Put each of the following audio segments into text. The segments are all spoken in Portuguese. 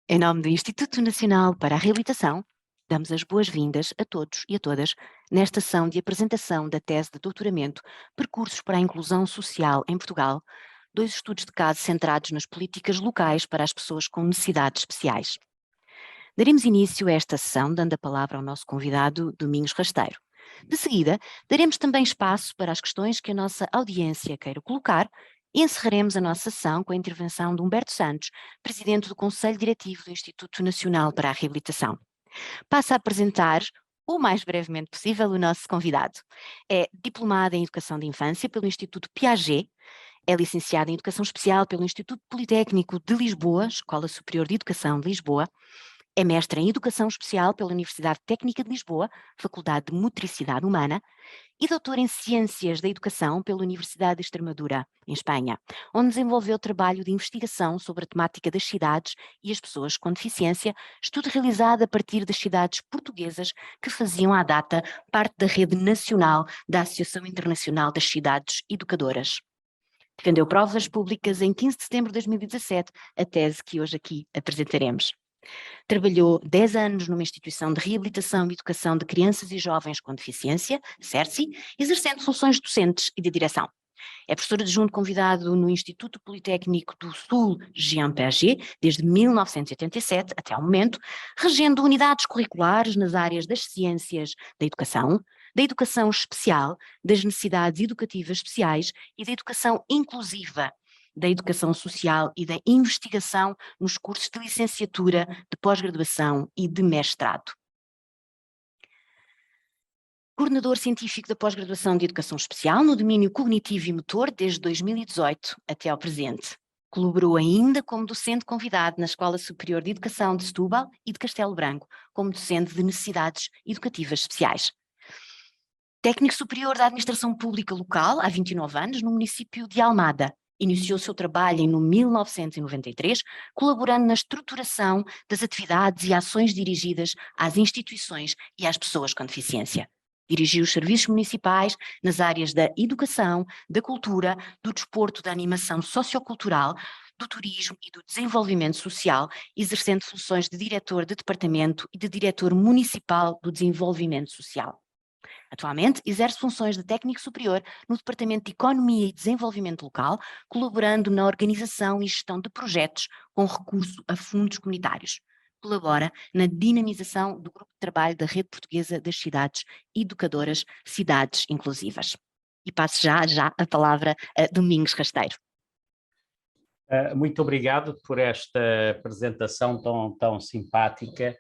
Em nome do Instituto Nacional para a Reabilitação, damos as boas-vindas a todos e a todas nesta sessão de apresentação da tese de doutoramento Percursos para a Inclusão Social em Portugal, 2 estudos de caso centrados nas políticas locais para as pessoas com necessidades especiais. Daremos início a esta sessão dando a palavra ao nosso convidado, Domingos Rasteiro. De seguida, daremos também espaço para as questões que a nossa audiência queira colocar e encerraremos a nossa sessão com a intervenção de Humberto Santos, Presidente do Conselho Diretivo do Instituto Nacional para a Reabilitação. Passo a apresentar, o mais brevemente possível, o nosso convidado. É diplomado em Educação de Infância pelo Instituto Piaget, é licenciado em Educação Especial pelo Instituto Politécnico de Lisboa, Escola Superior de Educação de Lisboa, é mestre em Educação Especial pela Universidade Técnica de Lisboa, Faculdade de Motricidade Humana, e doutor em Ciências da Educação pela Universidade de Extremadura, em Espanha, onde desenvolveu trabalho de investigação sobre a temática das cidades e as pessoas com deficiência, estudo realizado a partir das cidades portuguesas que faziam à data parte da rede nacional da Associação Internacional das Cidades Educadoras. Defendeu provas públicas em 15 de setembro de 2017, a tese que hoje aqui apresentaremos. Trabalhou 10 anos numa instituição de reabilitação e educação de crianças e jovens com deficiência, CERCI, exercendo funções docentes e de direção. É professor adjunto convidado no Instituto Politécnico do Sul, Jean Piaget, desde 1987 até ao momento, regendo unidades curriculares nas áreas das ciências da educação especial, das necessidades educativas especiais e da educação inclusiva, da educação social e da investigação nos cursos de licenciatura, de pós-graduação e de mestrado. Coordenador científico da pós-graduação de Educação Especial no domínio cognitivo e motor desde 2018 até ao presente. Colaborou ainda como docente convidado na Escola Superior de Educação de Setúbal e de Castelo Branco, como docente de necessidades educativas especiais. Técnico superior da Administração Pública Local há 29 anos no município de Almada. Iniciou o seu trabalho em 1993, colaborando na estruturação das atividades e ações dirigidas às instituições e às pessoas com deficiência. Dirigiu os serviços municipais nas áreas da educação, da cultura, do desporto, da animação sociocultural, do turismo e do desenvolvimento social, exercendo funções de diretor de departamento e de diretor municipal do desenvolvimento social. Atualmente, exerce funções de técnico superior no Departamento de Economia e Desenvolvimento Local, colaborando na organização e gestão de projetos com recurso a fundos comunitários. Colabora na dinamização do grupo de trabalho da Rede Portuguesa das Cidades Educadoras, Cidades Inclusivas. E passo já a palavra a Domingos Rasteiro. Muito obrigado por esta apresentação tão simpática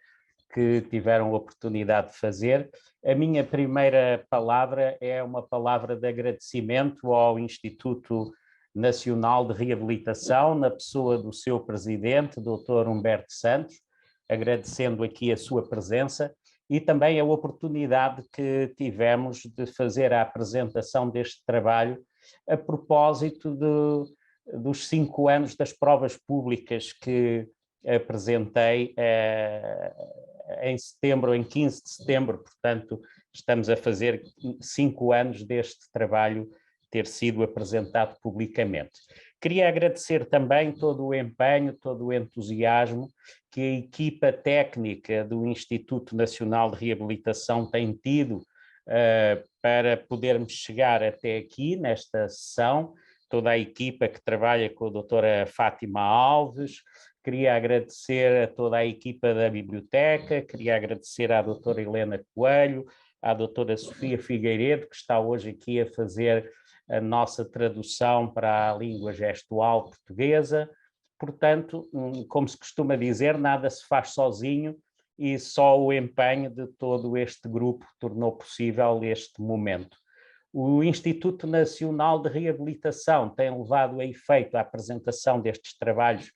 que tiveram a oportunidade de fazer. A minha primeira palavra é uma palavra de agradecimento ao Instituto Nacional de Reabilitação, na pessoa do seu presidente, Dr. Humberto Santos, agradecendo aqui a sua presença e também a oportunidade que tivemos de fazer a apresentação deste trabalho a propósito dos 5 anos das provas públicas que apresentei em setembro, em 15 de setembro, portanto, estamos a fazer 5 anos deste trabalho ter sido apresentado publicamente. Queria agradecer também todo o empenho, todo o entusiasmo que a equipa técnica do Instituto Nacional de Reabilitação tem tido para podermos chegar até aqui, nesta sessão, toda a equipa que trabalha com a doutora Fátima Alves. Queria agradecer a toda a equipa da biblioteca, queria agradecer à doutora Helena Coelho, à doutora Sofia Figueiredo, que está hoje aqui a fazer a nossa tradução para a língua gestual portuguesa. Portanto, como se costuma dizer, nada se faz sozinho e só o empenho de todo este grupo tornou possível este momento. O Instituto Nacional de Reabilitação tem levado a efeito a apresentação destes trabalhos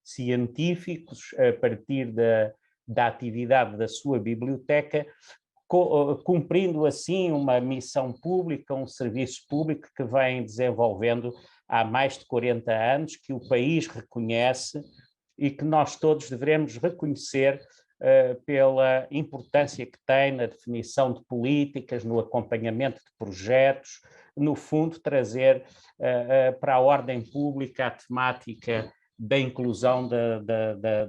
científicos a partir da atividade da sua biblioteca, cumprindo assim uma missão pública, um serviço público que vem desenvolvendo há mais de 40 anos, que o país reconhece e que nós todos devemos reconhecer pela importância que tem na definição de políticas, no acompanhamento de projetos, no fundo trazer para a ordem pública a temática da inclusão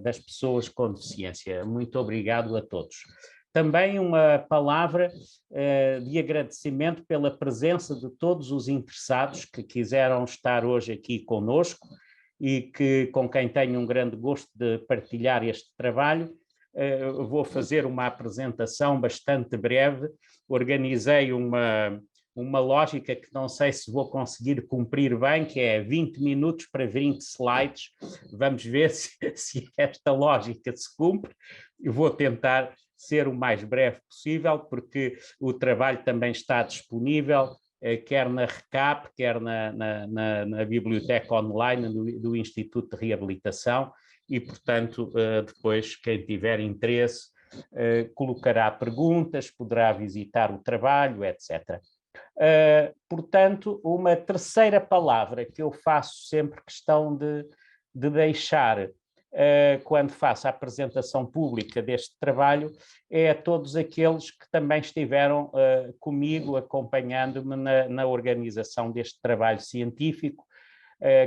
das pessoas com deficiência. Muito obrigado a todos. Também uma palavra de agradecimento pela presença de todos os interessados que quiseram estar hoje aqui conosco e com quem tenho um grande gosto de partilhar este trabalho. Vou fazer uma apresentação bastante breve. Organizei uma lógica que não sei se vou conseguir cumprir bem, que é 20 minutos para 20 slides. Vamos ver se esta lógica se cumpre. Eu vou tentar ser o mais breve possível, porque o trabalho também está disponível, quer na RECAP, quer na biblioteca online do Instituto de Reabilitação, e, portanto, depois, quem tiver interesse, colocará perguntas, poderá visitar o trabalho, etc. Portanto, uma terceira palavra que eu faço sempre questão de deixar quando faço a apresentação pública deste trabalho é a todos aqueles que também estiveram comigo, acompanhando-me na organização deste trabalho científico.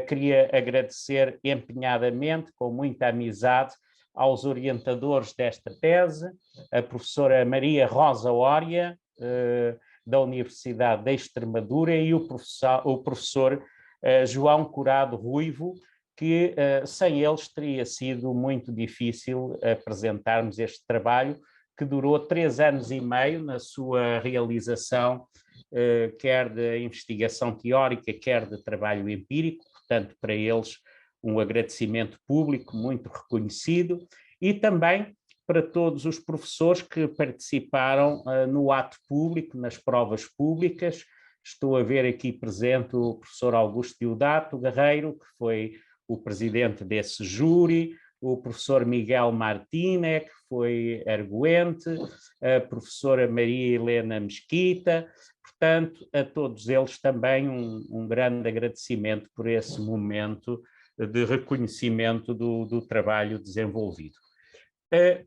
Queria agradecer empenhadamente, com muita amizade, aos orientadores desta tese, a professora Maria Rosa Ória, da Universidade de Extremadura, e o professor João Curado Ruivo, que sem eles teria sido muito difícil apresentarmos este trabalho, que durou 3 anos e meio na sua realização, quer de investigação teórica, quer de trabalho empírico. Portanto, para eles, um agradecimento público muito reconhecido, e também para todos os professores que participaram no ato público, nas provas públicas. Estou a ver aqui presente o professor Augusto Deodato Guerreiro, que foi o presidente desse júri, o professor Miguel Martínez, que foi arguente, a professora Maria Helena Mesquita. Portanto, a todos eles também um grande agradecimento por esse momento de reconhecimento do trabalho desenvolvido.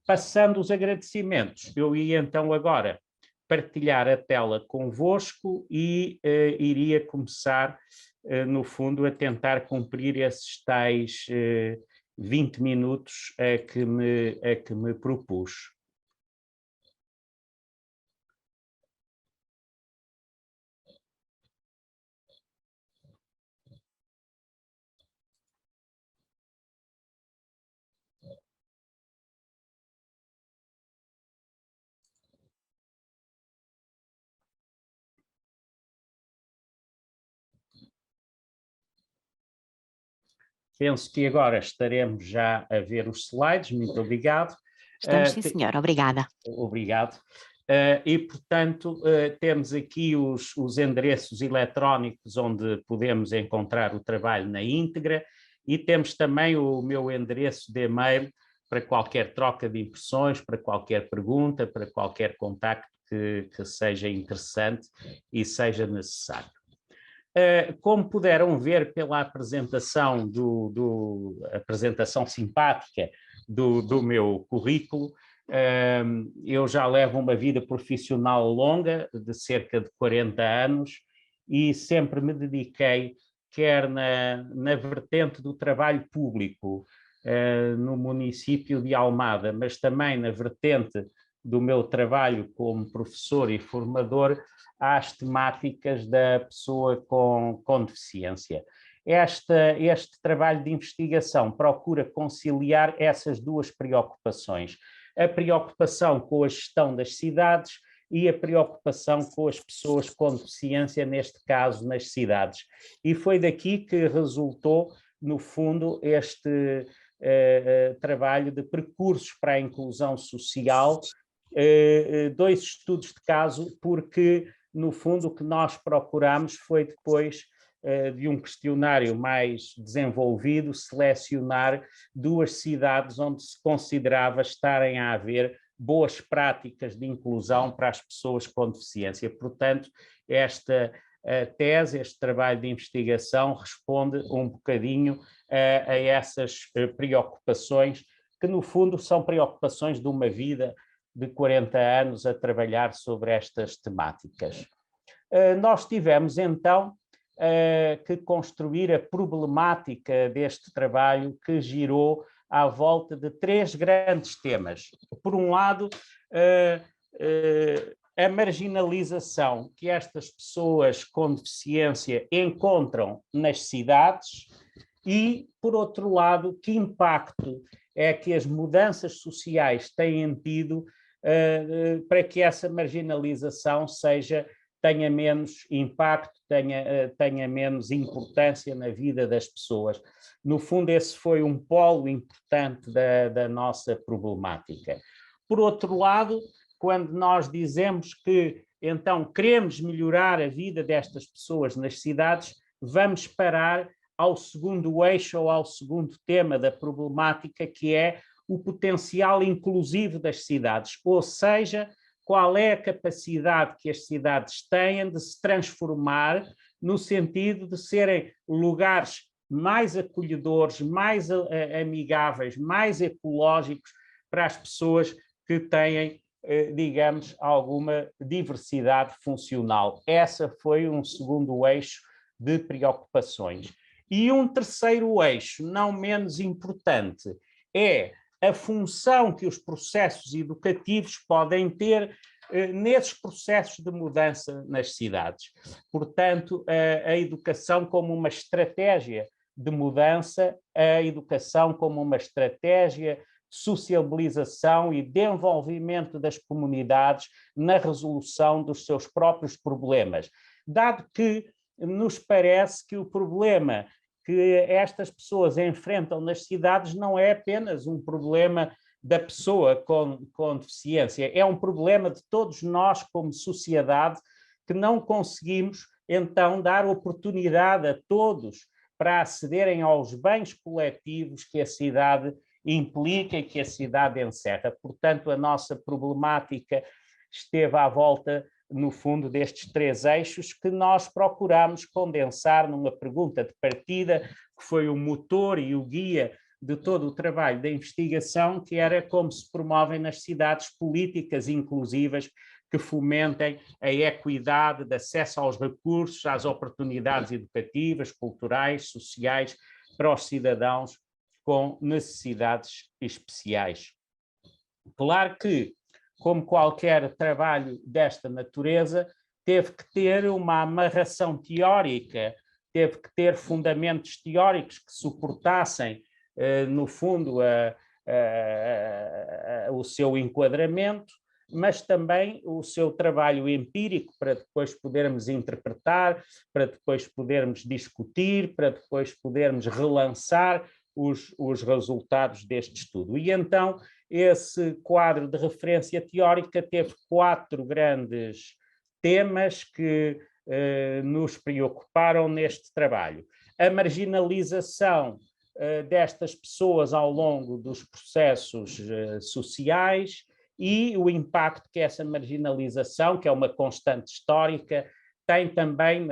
Passando os agradecimentos, eu ia então agora partilhar a tela convosco e iria começar, no fundo, a tentar cumprir esses tais 20 minutos a que me propus. Penso que agora estaremos já a ver os slides. Muito obrigado. Estamos, sim, senhor. Obrigada. Obrigado. E, portanto, temos aqui os endereços eletrónicos onde podemos encontrar o trabalho na íntegra, e temos também o meu endereço de e-mail para qualquer troca de impressões, para qualquer pergunta, para qualquer contacto que seja interessante e seja necessário. Como puderam ver pela apresentação, apresentação simpática do meu currículo, eu já levo uma vida profissional longa, de cerca de 40 anos, e sempre me dediquei, quer na vertente do trabalho público, no município de Almada, mas também na vertente do meu trabalho como professor e formador, às temáticas da pessoa com deficiência. Este trabalho de investigação procura conciliar essas duas preocupações: a preocupação com a gestão das cidades e a preocupação com as pessoas com deficiência, neste caso nas cidades. E foi daqui que resultou, no fundo, este trabalho de percursos para a inclusão social, 2 estudos de caso, porque, no fundo, o que nós procuramos foi, depois de um questionário mais desenvolvido, selecionar 2 cidades onde se considerava estarem a haver boas práticas de inclusão para as pessoas com deficiência. Portanto, esta tese, este trabalho de investigação, responde um bocadinho a essas preocupações, que, no fundo, são preocupações de uma vida de 40 anos a trabalhar sobre estas temáticas. Nós tivemos, então, que construir a problemática deste trabalho, que girou à volta de três grandes temas. Por um lado, a marginalização que estas pessoas com deficiência encontram nas cidades e, por outro lado, que impacto é que as mudanças sociais têm tido para que essa marginalização tenha menos impacto, tenha menos importância na vida das pessoas. No fundo, esse foi um polo importante da nossa problemática. Por outro lado, quando nós dizemos que, então, queremos melhorar a vida destas pessoas nas cidades, vamos parar ao segundo eixo ou ao segundo tema da problemática, que é o potencial inclusivo das cidades, ou seja, qual é a capacidade que as cidades têm de se transformar no sentido de serem lugares mais acolhedores, mais amigáveis, mais ecológicos para as pessoas que têm, digamos, alguma diversidade funcional. Essa foi um segundo eixo de preocupações. E um terceiro eixo, não menos importante, é a função que os processos educativos podem ter nesses processos de mudança nas cidades. Portanto, a educação como uma estratégia de mudança, a educação como uma estratégia de sociabilização e de envolvimento das comunidades na resolução dos seus próprios problemas. Dado que nos parece que o problema que estas pessoas enfrentam nas cidades não é apenas um problema da pessoa com deficiência, é um problema de todos nós como sociedade que não conseguimos, então, dar oportunidade a todos para acederem aos bens coletivos que a cidade implica e que a cidade encerra. Portanto, a nossa problemática esteve à volta, no fundo, destes três eixos que nós procuramos condensar numa pergunta de partida, que foi o motor e o guia de todo o trabalho da investigação, que era como se promovem nas cidades políticas inclusivas que fomentem a equidade de acesso aos recursos, às oportunidades educativas, culturais, sociais, para os cidadãos com necessidades especiais. Claro que, como qualquer trabalho desta natureza, teve que ter uma amarração teórica, teve que ter fundamentos teóricos que suportassem, no fundo, o seu enquadramento, mas também o seu trabalho empírico para depois podermos interpretar, para depois podermos discutir, para depois podermos relançar os resultados deste estudo. E então, esse quadro de referência teórica teve 4 grandes temas que nos preocuparam neste trabalho. A marginalização destas pessoas ao longo dos processos sociais e o impacto que essa marginalização, que é uma constante histórica, tem também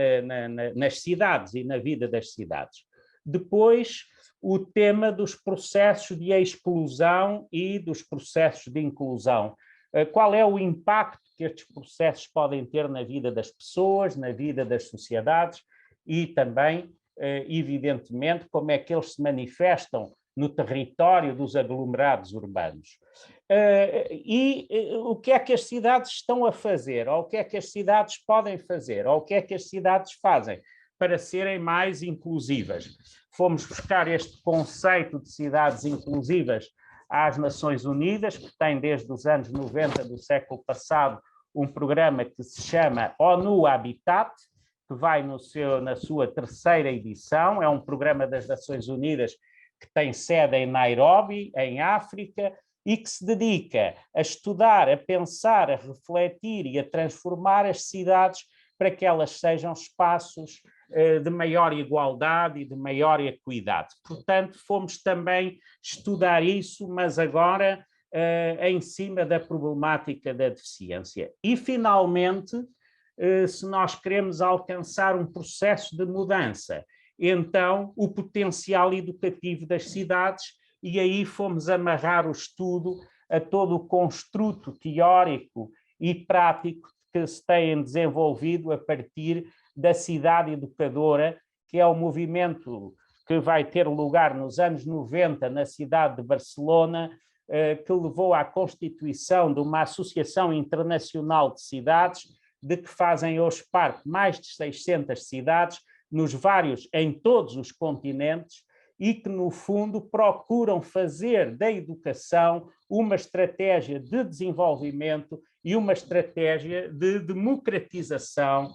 nas cidades e na vida das cidades. Depois, o tema dos processos de exclusão e dos processos de inclusão. Qual é o impacto que estes processos podem ter na vida das pessoas, na vida das sociedades e também, evidentemente, como é que eles se manifestam no território dos aglomerados urbanos. O que é que as cidades estão a fazer, ou o que é que as cidades podem fazer, ou o que é que as cidades fazem para serem mais inclusivas. Fomos buscar este conceito de cidades inclusivas às Nações Unidas, que tem desde os anos 90 do século passado um programa que se chama ONU Habitat, que vai na sua 3ª edição, é um programa das Nações Unidas que tem sede em Nairobi, em África, e que se dedica a estudar, a pensar, a refletir e a transformar as cidades para que elas sejam espaços de maior igualdade e de maior equidade. Portanto, fomos também estudar isso, mas agora em cima da problemática da deficiência. E, finalmente, se nós queremos alcançar um processo de mudança, então o potencial educativo das cidades, e aí fomos amarrar o estudo a todo o construto teórico e prático que se têm desenvolvido a partir da cidade educadora, que é o movimento que vai ter lugar nos anos 90 na cidade de Barcelona, que levou à constituição de uma Associação Internacional de Cidades, de que fazem hoje parte mais de 600 cidades, em todos os continentes, e que, no fundo, procuram fazer da educação uma estratégia de desenvolvimento e uma estratégia de democratização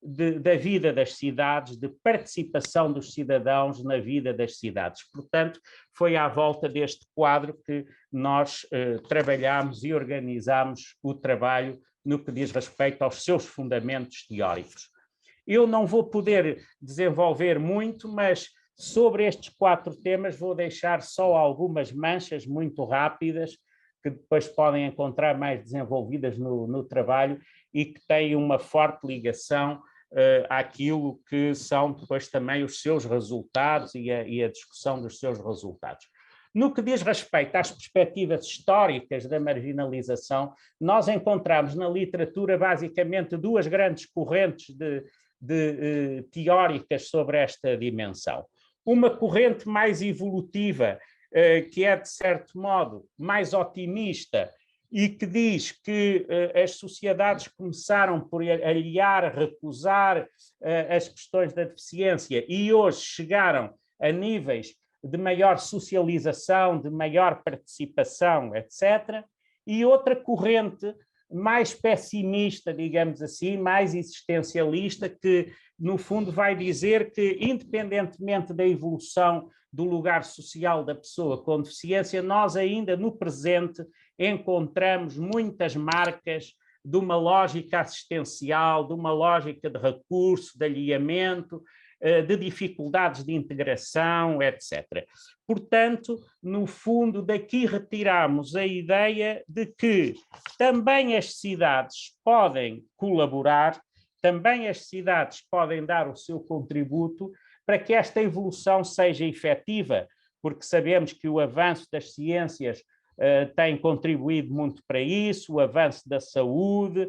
da vida das cidades, de participação dos cidadãos na vida das cidades. Portanto, foi à volta deste quadro que nós trabalhámos e organizámos o trabalho no que diz respeito aos seus fundamentos teóricos. Eu não vou poder desenvolver muito, mas sobre estes 4 temas vou deixar só algumas manchas muito rápidas, que depois podem encontrar mais desenvolvidas no trabalho e que têm uma forte ligação àquilo que são depois também os seus resultados e a discussão dos seus resultados. No que diz respeito às perspectivas históricas da marginalização, nós encontramos na literatura basicamente 2 grandes correntes teóricas sobre esta dimensão. Uma corrente mais evolutiva, que é, de certo modo, mais otimista e que diz que as sociedades começaram por aliar, recusar as questões da deficiência e hoje chegaram a níveis de maior socialização, de maior participação, etc. E outra corrente mais pessimista, digamos assim, mais existencialista, que no fundo vai dizer que, independentemente da evolução do lugar social da pessoa com deficiência, nós ainda no presente encontramos muitas marcas de uma lógica assistencial, de uma lógica de recurso, de alinhamento, de dificuldades de integração, etc. Portanto, no fundo, daqui retiramos a ideia de que também as cidades podem colaborar, também as cidades podem dar o seu contributo para que esta evolução seja efetiva, porque sabemos que o avanço das ciências tem contribuído muito para isso, o avanço da saúde,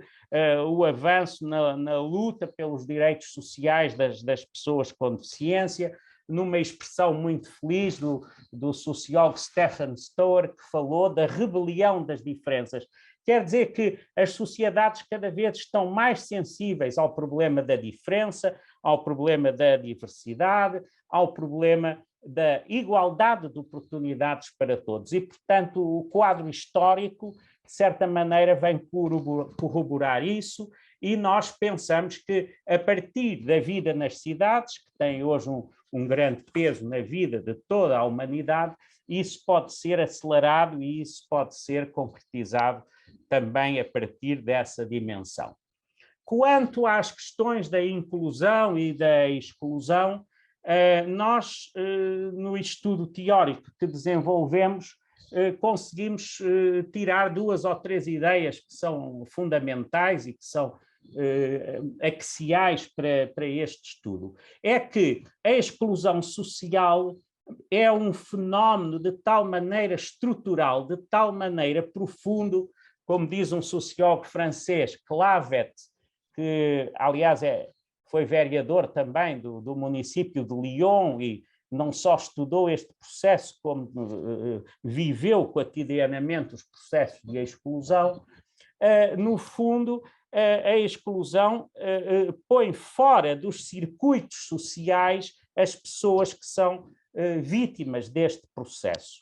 o avanço na luta pelos direitos sociais das pessoas com deficiência, numa expressão muito feliz do sociólogo Stephen Storer, que falou da rebelião das diferenças. Quer dizer que as sociedades cada vez estão mais sensíveis ao problema da diferença, ao problema da diversidade, ao problema da igualdade de oportunidades para todos. E, portanto, o quadro histórico, de certa maneira, vem corroborar isso, e nós pensamos que, a partir da vida nas cidades, que tem hoje um grande peso na vida de toda a humanidade, isso pode ser acelerado e isso pode ser concretizado também a partir dessa dimensão. Quanto às questões da inclusão e da exclusão, nós, no estudo teórico que desenvolvemos, conseguimos tirar 2 ou 3 ideias que são fundamentais e que são axiais para este estudo. É que a exclusão social é um fenómeno de tal maneira estrutural, de tal maneira profundo, como diz um sociólogo francês, Clavet, que, aliás, foi vereador também do município de Lyon e não só estudou este processo, como viveu cotidianamente os processos de exclusão. No fundo, a exclusão põe fora dos circuitos sociais as pessoas que são vítimas deste processo.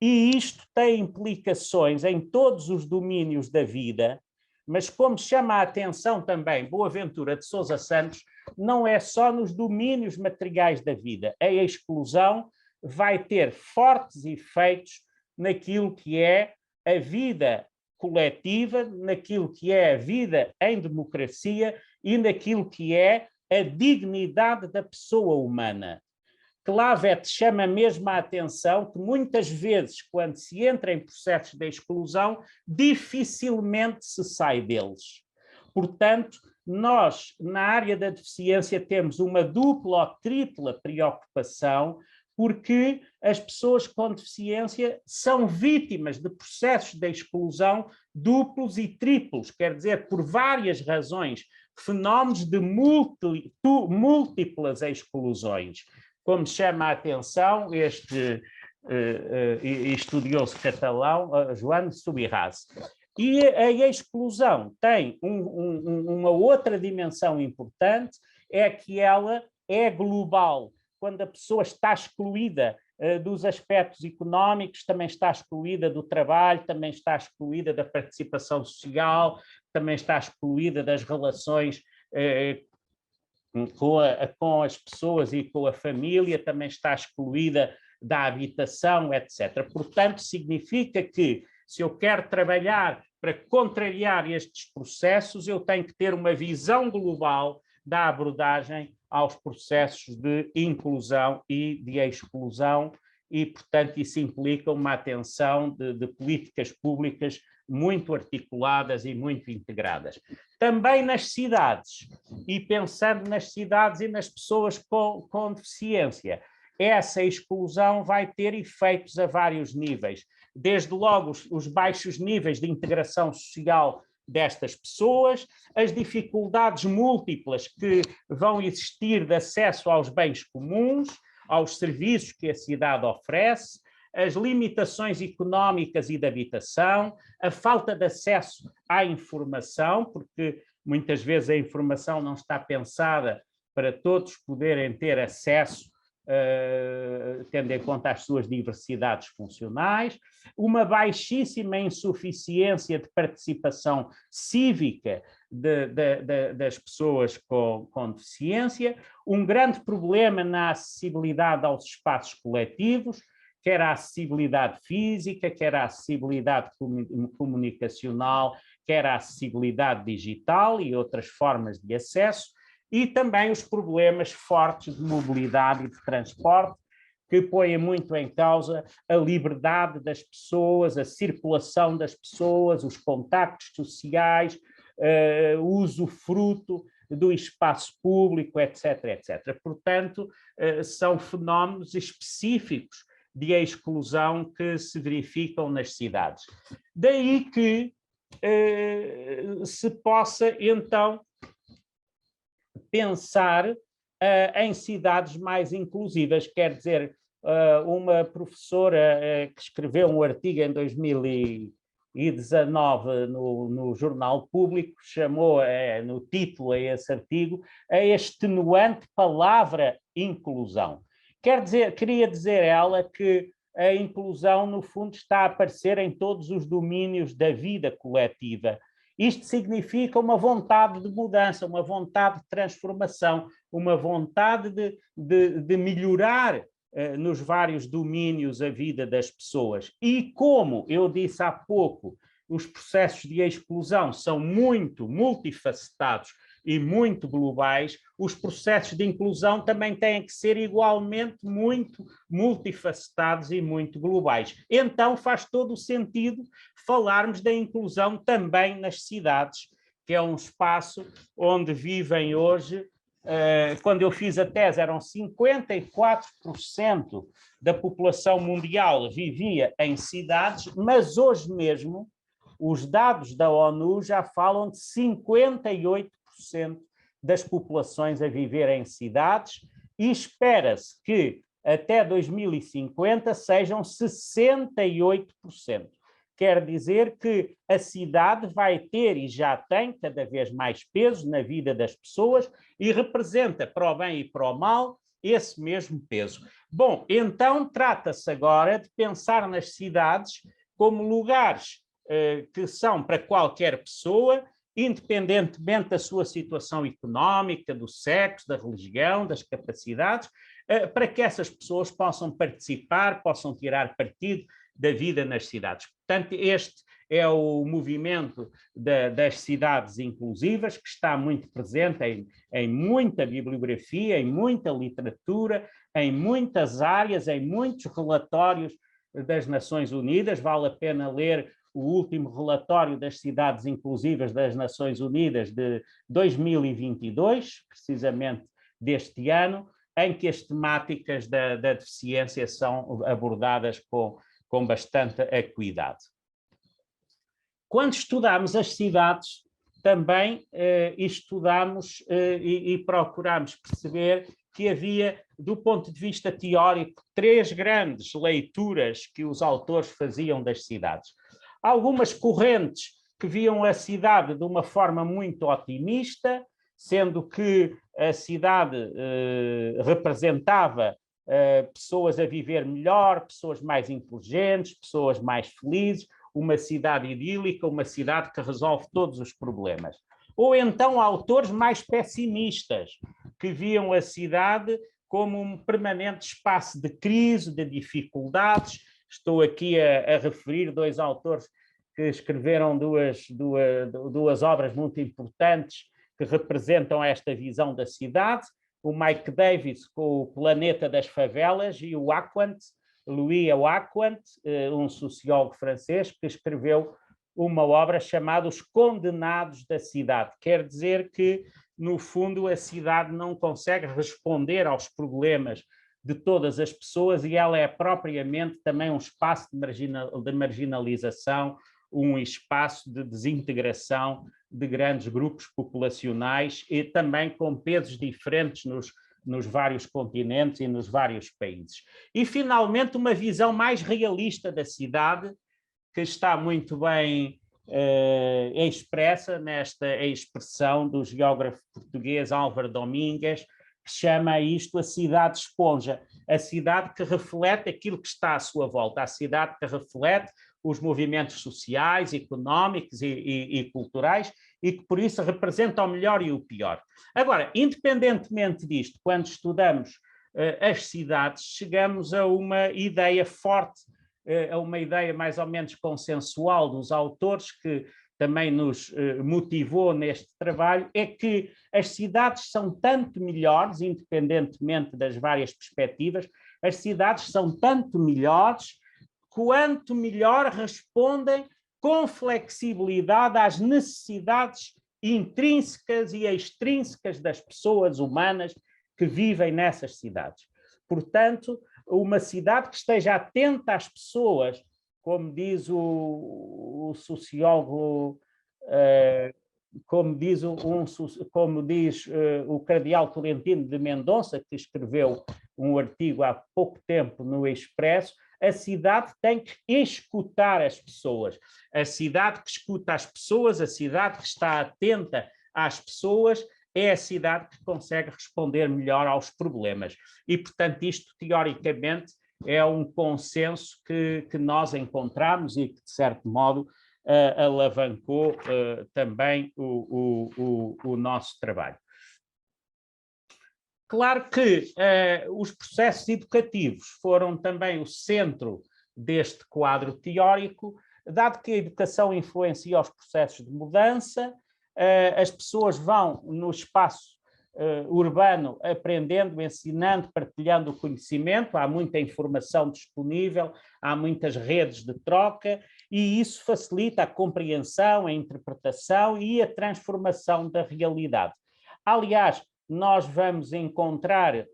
E isto tem implicações em todos os domínios da vida, mas como chama a atenção também Boaventura de Sousa Santos, não é só nos domínios materiais da vida. A exclusão vai ter fortes efeitos naquilo que é a vida coletiva, naquilo que é a vida em democracia e naquilo que é a dignidade da pessoa humana. Clavet chama mesmo a atenção que muitas vezes, quando se entra em processos de exclusão, dificilmente se sai deles. Portanto, nós, na área da deficiência, temos uma dupla ou tripla preocupação, porque as pessoas com deficiência são vítimas de processos de exclusão duplos e triplos, quer dizer, por várias razões, fenómenos de múltiplas exclusões. Como chama a atenção este estudioso catalão, Joan Subirats. E a exclusão tem uma outra dimensão importante, é que ela é global. Quando a pessoa está excluída dos aspectos económicos, também está excluída do trabalho, também está excluída da participação social, também está excluída das relações com as pessoas e com a família, também está excluída da habitação, etc. Portanto, significa que, se eu quero trabalhar para contrariar estes processos, eu tenho que ter uma visão global da abordagem aos processos de inclusão e de exclusão e, portanto, isso implica uma atenção de políticas públicas muito articuladas e muito integradas. Também nas cidades, e pensando nas cidades e nas pessoas com deficiência, essa exclusão vai ter efeitos a vários níveis. Desde logo os baixos níveis de integração social destas pessoas, as dificuldades múltiplas que vão existir de acesso aos bens comuns, aos serviços que a cidade oferece, as limitações económicas e de habitação, a falta de acesso à informação, porque muitas vezes a informação não está pensada para todos poderem ter acesso, tendo em conta as suas diversidades funcionais, uma baixíssima insuficiência de participação cívica das pessoas com deficiência, um grande problema na acessibilidade aos espaços coletivos, quer a acessibilidade física, quer a acessibilidade comunicacional, quer a acessibilidade digital e outras formas de acesso, e também os problemas fortes de mobilidade e de transporte, que põem muito em causa a liberdade das pessoas, a circulação das pessoas, os contactos sociais, o usufruto do espaço público, etc., etc. Portanto, são fenómenos específicos de exclusão que se verificam nas cidades. Daí que se possa, então, pensar em cidades mais inclusivas, quer dizer, uma professora que escreveu um artigo em 2019 no Jornal Público, chamou no título a esse artigo a extenuante palavra inclusão. Queria dizer ela que a inclusão, no fundo, está a aparecer em todos os domínios da vida coletiva. Isto significa uma vontade de mudança, uma vontade de transformação, uma vontade de melhorar nos vários domínios a vida das pessoas. E como eu disse há pouco, os processos de exclusão são muito multifacetados e muito globais, os processos de inclusão também têm que ser igualmente muito multifacetados e muito globais. Então faz todo o sentido falarmos da inclusão também nas cidades, que é um espaço onde vivem hoje, quando eu fiz a tese, eram 54% da população mundial vivia em cidades, mas hoje mesmo os dados da ONU já falam de 58% das populações a viver em cidades e espera-se que até 2050 sejam 68%. Quer dizer que a cidade vai ter e já tem cada vez mais peso na vida das pessoas e representa, para o bem e para o mal, esse mesmo peso. Bom, então trata-se agora de pensar nas cidades como lugares que são para qualquer pessoa, independentemente da sua situação económica, do sexo, da religião, das capacidades, para que essas pessoas possam participar, possam tirar partido da vida nas cidades. Portanto, este é o movimento das cidades inclusivas, que está muito presente em muita bibliografia, em muita literatura, em muitas áreas, em muitos relatórios das Nações Unidas. Vale a pena ler o último relatório das cidades inclusivas das Nações Unidas de 2022, precisamente deste ano, em que as temáticas da deficiência são abordadas com bastante acuidade. Quando estudamos as cidades, também estudámos e procurámos perceber que havia, do ponto de vista teórico, 3 grandes leituras que os autores faziam das cidades. Algumas correntes que viam a cidade de uma forma muito otimista, sendo que a cidade representava pessoas a viver melhor, pessoas mais inteligentes, pessoas mais felizes, uma cidade idílica, uma cidade que resolve todos os problemas. Ou então autores mais pessimistas, que viam a cidade como um permanente espaço de crise, de dificuldades. Estou aqui a referir 2 autores que escreveram duas obras muito importantes que representam esta visão da cidade, o Mike Davis com o Planeta das Favelas e o Aquant, Louis Aquant, um sociólogo francês, que escreveu uma obra chamada Os Condenados da Cidade. Quer dizer que, no fundo, a cidade não consegue responder aos problemas de todas as pessoas e ela é propriamente também um espaço de marginalização, um espaço de desintegração de grandes grupos populacionais e também com pesos diferentes nos vários continentes e nos vários países. E, finalmente, uma visão mais realista da cidade, que está muito bem expressa nesta expressão do geógrafo português Álvaro Domingues, que chama isto a cidade esponja, a cidade que reflete aquilo que está à sua volta, a cidade que reflete os movimentos sociais, económicos e culturais e que, por isso, representa o melhor e o pior. Agora, independentemente disto, quando estudamos as cidades, chegamos a uma ideia forte, a uma ideia mais ou menos consensual dos autores, que também nos motivou neste trabalho, é que as cidades são tanto melhores, independentemente das várias perspectivas, as cidades são tanto melhores quanto melhor respondem com flexibilidade às necessidades intrínsecas e extrínsecas das pessoas humanas que vivem nessas cidades. Portanto, uma cidade que esteja atenta às pessoas, como diz o sociólogo, como diz o cardeal Tolentino de Mendonça, que escreveu um artigo há pouco tempo no Expresso, a cidade tem que escutar as pessoas. A cidade que escuta as pessoas, a cidade que está atenta às pessoas, é a cidade que consegue responder melhor aos problemas. E, portanto, isto, teoricamente, é um consenso que nós encontramos e que, de certo modo, alavancou também o nosso trabalho. Claro que os processos educativos foram também o centro deste quadro teórico, dado que a educação influencia os processos de mudança, as pessoas vão no espaço urbano aprendendo, ensinando, partilhando o conhecimento, há muita informação disponível, há muitas redes de troca e isso facilita a compreensão, a interpretação e a transformação da realidade. Aliás, nós vamos encontrar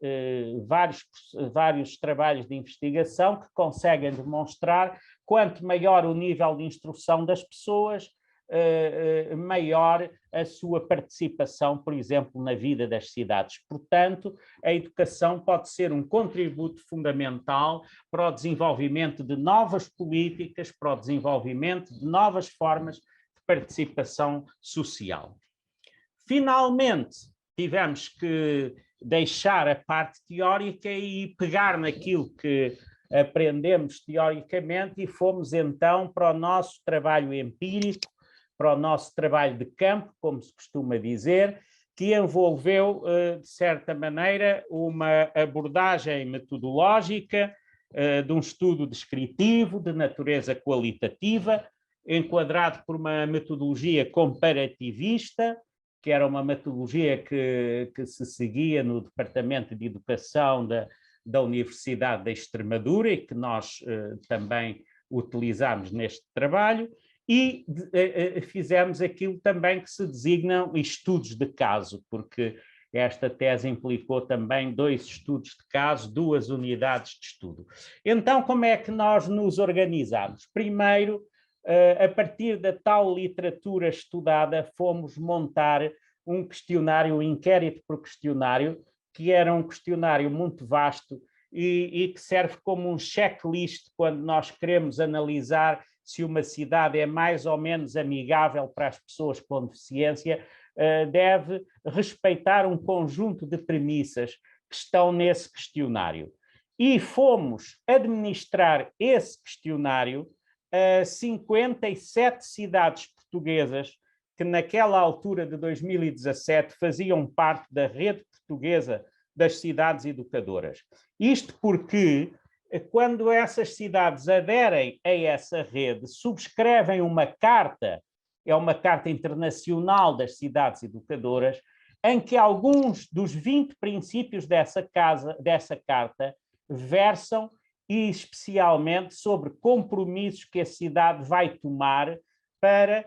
vários trabalhos de investigação que conseguem demonstrar quanto maior o nível de instrução das pessoas, maior a sua participação, por exemplo, na vida das cidades. Portanto, a educação pode ser um contributo fundamental para o desenvolvimento de novas políticas, para o desenvolvimento de novas formas de participação social. Finalmente, tivemos que deixar a parte teórica e pegar naquilo que aprendemos teoricamente e fomos então para o nosso trabalho empírico, para o nosso trabalho de campo, como se costuma dizer, que envolveu, de certa maneira, uma abordagem metodológica de um estudo descritivo, de natureza qualitativa, enquadrado por uma metodologia comparativista, que era uma metodologia que se seguia no Departamento de Educação da Universidade da Extremadura e que nós também utilizámos neste trabalho, e fizemos aquilo também que se designam estudos de caso, porque esta tese implicou também 2 estudos de caso, 2 unidades de estudo. Então, como é que nós nos organizamos? Primeiro, a partir da tal literatura estudada, fomos montar um questionário, um inquérito por questionário, que era um questionário muito vasto e que serve como um checklist quando nós queremos analisar se uma cidade é mais ou menos amigável para as pessoas com deficiência, deve respeitar um conjunto de premissas que estão nesse questionário. E fomos administrar esse questionário a 57 cidades portuguesas que naquela altura de 2017 faziam parte da rede portuguesa das cidades educadoras. Isto porque, quando essas cidades aderem a essa rede, subscrevem uma carta, é uma carta internacional das cidades educadoras, em que alguns dos 20 princípios dessa carta versam e especialmente sobre compromissos que a cidade vai tomar para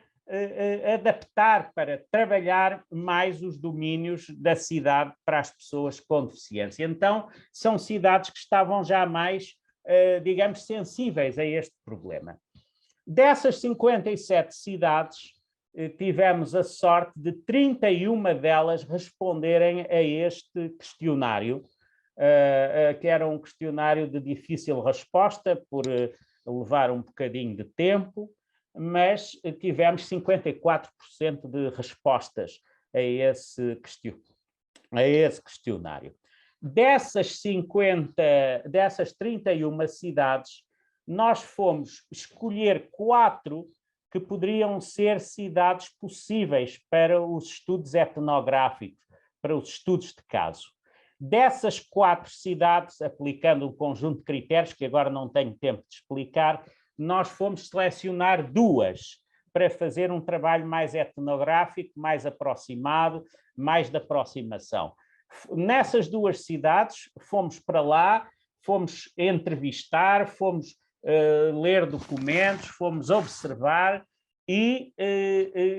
adaptar, para trabalhar mais os domínios da cidade para as pessoas com deficiência. Então, são cidades que estavam já mais, digamos, sensíveis a este problema. Dessas 57 cidades, tivemos a sorte de 31 delas responderem a este questionário, que era um questionário de difícil resposta, por levar um bocadinho de tempo, mas tivemos 54% de respostas a esse questionário. Dessas 31 cidades, nós fomos escolher 4 que poderiam ser cidades possíveis para os estudos etnográficos, para os estudos de caso. Dessas 4 cidades, aplicando um conjunto de critérios que agora não tenho tempo de explicar, nós fomos selecionar 2 para fazer um trabalho mais etnográfico, mais aproximado, mais de aproximação. Nessas 2 cidades, fomos para lá, fomos entrevistar, fomos ler documentos, fomos observar e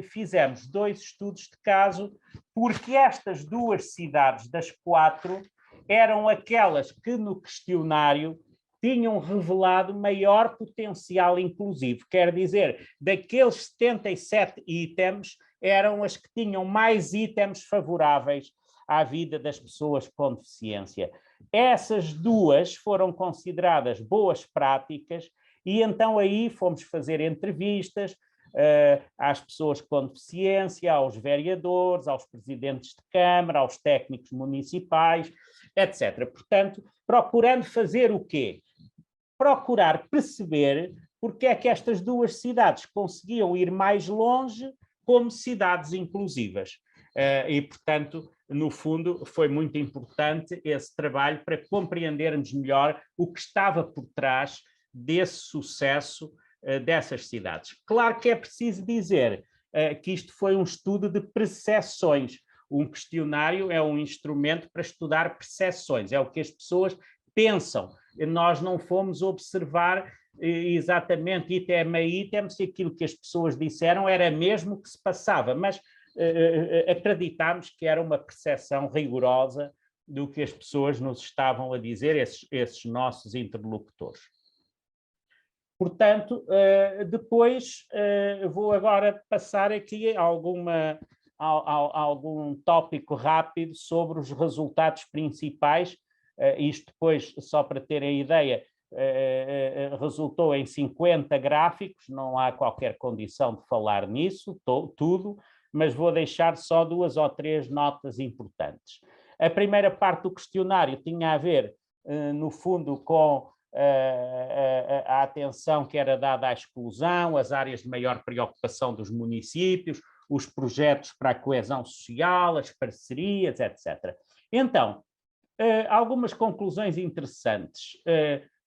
fizemos 2 estudos de caso, porque estas 2 cidades das 4 eram aquelas que no questionário tinham revelado maior potencial inclusivo. Quer dizer, daqueles 77 itens, eram as que tinham mais itens favoráveis à vida das pessoas com deficiência. Essas 2 foram consideradas boas práticas e então aí fomos fazer entrevistas às pessoas com deficiência, aos vereadores, aos presidentes de Câmara, aos técnicos municipais, etc. Portanto, procurando fazer o quê? Procurar perceber porque é que estas 2 cidades conseguiam ir mais longe como cidades inclusivas. E, portanto, no fundo, foi muito importante esse trabalho para compreendermos melhor o que estava por trás desse sucesso dessas cidades. Claro que é preciso dizer que isto foi um estudo de percepções. Um questionário é um instrumento para estudar percepções, é o que as pessoas pensam. Nós não fomos observar exatamente item a item se aquilo que as pessoas disseram era mesmo o que se passava, mas acreditámos que era uma percepção rigorosa do que as pessoas nos estavam a dizer, esses nossos interlocutores. Portanto, depois vou agora passar aqui algum tópico rápido sobre os resultados principais. Isto depois, só para terem a ideia, resultou em 50 gráficos, não há qualquer condição de falar nisso, tudo, mas vou deixar só 2 ou 3 notas importantes. A primeira parte do questionário tinha a ver, no fundo, com a atenção que era dada à exclusão, as áreas de maior preocupação dos municípios, os projetos para a coesão social, as parcerias, etc. Então, algumas conclusões interessantes.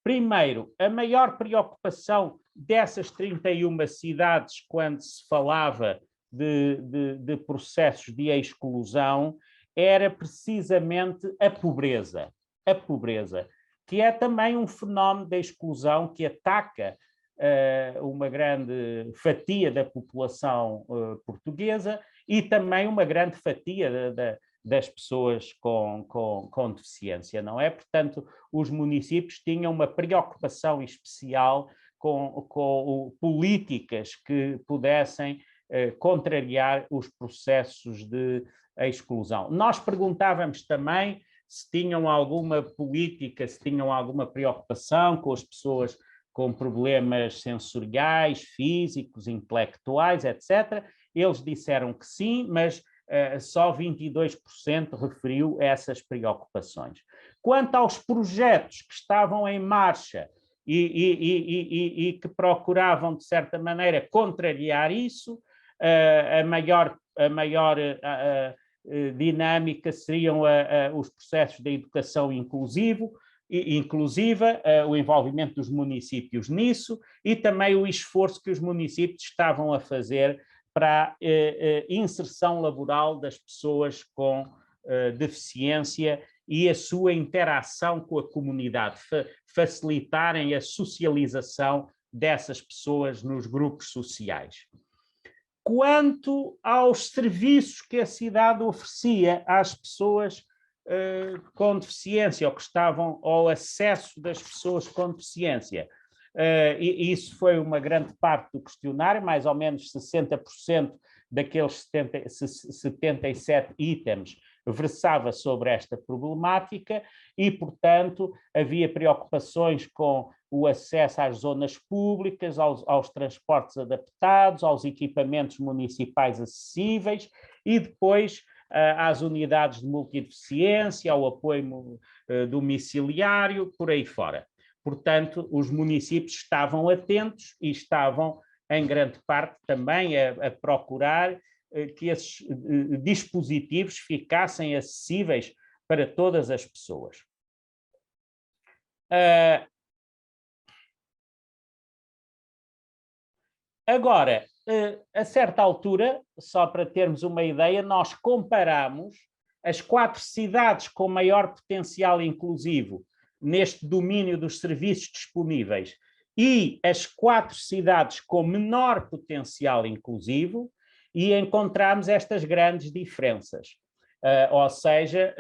Primeiro, a maior preocupação dessas 31 cidades quando se falava de processos de exclusão era precisamente a pobreza, que é também um fenómeno da exclusão que ataca uma grande fatia da população portuguesa e também uma grande fatia das pessoas com deficiência, não é? Portanto, os municípios tinham uma preocupação especial com políticas que pudessem contrariar os processos de exclusão. Nós perguntávamos também se tinham alguma política, se tinham alguma preocupação com as pessoas com problemas sensoriais, físicos, intelectuais, etc. Eles disseram que sim, mas só 22% referiu essas preocupações. Quanto aos projetos que estavam em marcha e que procuravam, de certa maneira, contrariar isso, a maior dinâmica seriam os processos de educação inclusiva, o envolvimento dos municípios nisso e também o esforço que os municípios estavam a fazer para a inserção laboral das pessoas com deficiência e a sua interação com a comunidade, facilitarem a socialização dessas pessoas nos grupos sociais. Quanto aos serviços que a cidade oferecia às pessoas com deficiência, ou que estavam ao acesso das pessoas com deficiência, e isso foi uma grande parte do questionário, mais ou menos 60% daqueles 77 itens versava sobre esta problemática e, portanto, havia preocupações com o acesso às zonas públicas, aos transportes adaptados, aos equipamentos municipais acessíveis e depois às unidades de multideficiência, ao apoio domiciliário, por aí fora. Portanto, os municípios estavam atentos e estavam, em grande parte, também a procurar que esses dispositivos ficassem acessíveis para todas as pessoas. Agora, a certa altura, só para termos uma ideia, nós comparamos as 4 cidades com maior potencial inclusivo neste domínio dos serviços disponíveis e as 4 cidades com menor potencial inclusivo e encontramos estas grandes diferenças. Ou seja,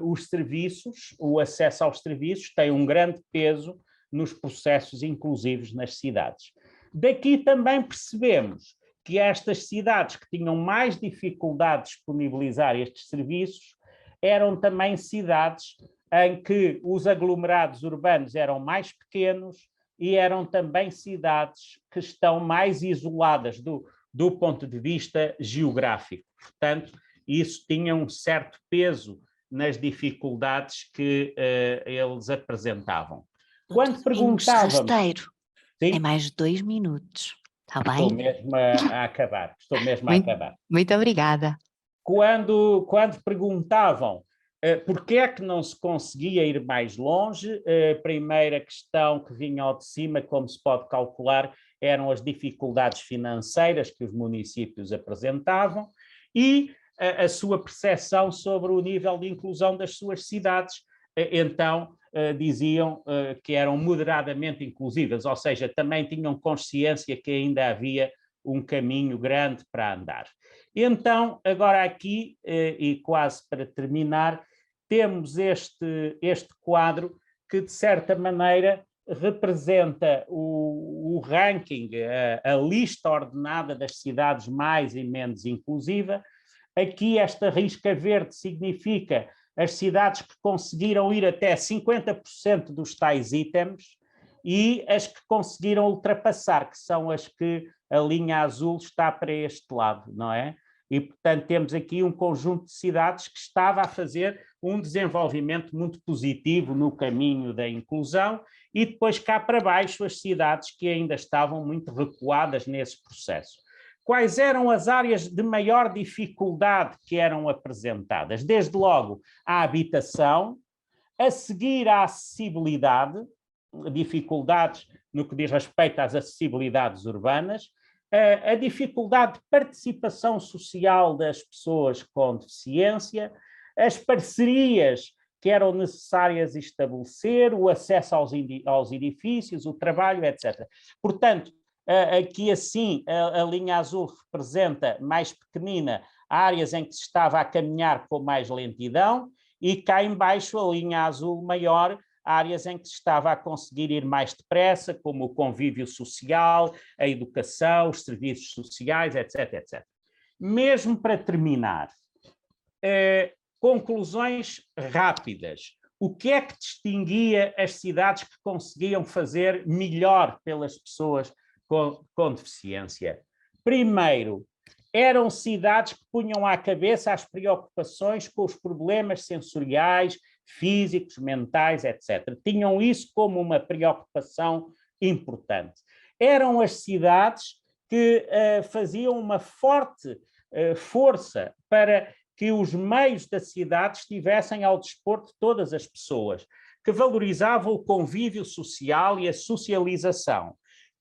os serviços, o acesso aos serviços tem um grande peso nos processos inclusivos nas cidades. Daqui também percebemos que estas cidades que tinham mais dificuldade de disponibilizar estes serviços eram também cidades em que os aglomerados urbanos eram mais pequenos e eram também cidades que estão mais isoladas do ponto de vista geográfico. Portanto, isso tinha um certo peso nas dificuldades que eles apresentavam. Quando perguntávamos... É mais de 2 minutos, está bem? Estou mesmo a acabar, acabar. Muito obrigada. Quando perguntavam porquê é que não se conseguia ir mais longe, a primeira questão que vinha ao de cima, como se pode calcular, eram as dificuldades financeiras que os municípios apresentavam e a sua percepção sobre o nível de inclusão das suas cidades. Então, diziam que eram moderadamente inclusivas, ou seja, também tinham consciência que ainda havia um caminho grande para andar. Então, agora aqui, e quase para terminar, temos este quadro que, de certa maneira, representa o ranking, a lista ordenada das cidades mais e menos inclusiva. Aqui esta risca verde significa as cidades que conseguiram ir até 50% dos tais itens e as que conseguiram ultrapassar, que são as que a linha azul está para este lado, não é? E, portanto, temos aqui um conjunto de cidades que estava a fazer um desenvolvimento muito positivo no caminho da inclusão e depois cá para baixo as cidades que ainda estavam muito recuadas nesse processo. Quais eram as áreas de maior dificuldade que eram apresentadas? Desde logo, a habitação, a seguir a acessibilidade, dificuldades no que diz respeito às acessibilidades urbanas, a dificuldade de participação social das pessoas com deficiência, as parcerias que eram necessárias estabelecer, o acesso aos edifícios, o trabalho, etc. Portanto, aqui assim a linha azul representa mais pequenina áreas em que se estava a caminhar com mais lentidão e cá em baixo a linha azul maior áreas em que se estava a conseguir ir mais depressa, como o convívio social, a educação, os serviços sociais, etc, etc. Mesmo para terminar, conclusões rápidas. O que é que distinguia as cidades que conseguiam fazer melhor pelas pessoas com deficiência? Primeiro, eram cidades que punham à cabeça as preocupações com os problemas sensoriais, físicos, mentais, etc. Tinham isso como uma preocupação importante. Eram as cidades que faziam uma forte força para que os meios da cidade estivessem ao dispor de todas as pessoas, que valorizavam o convívio social e a socialização,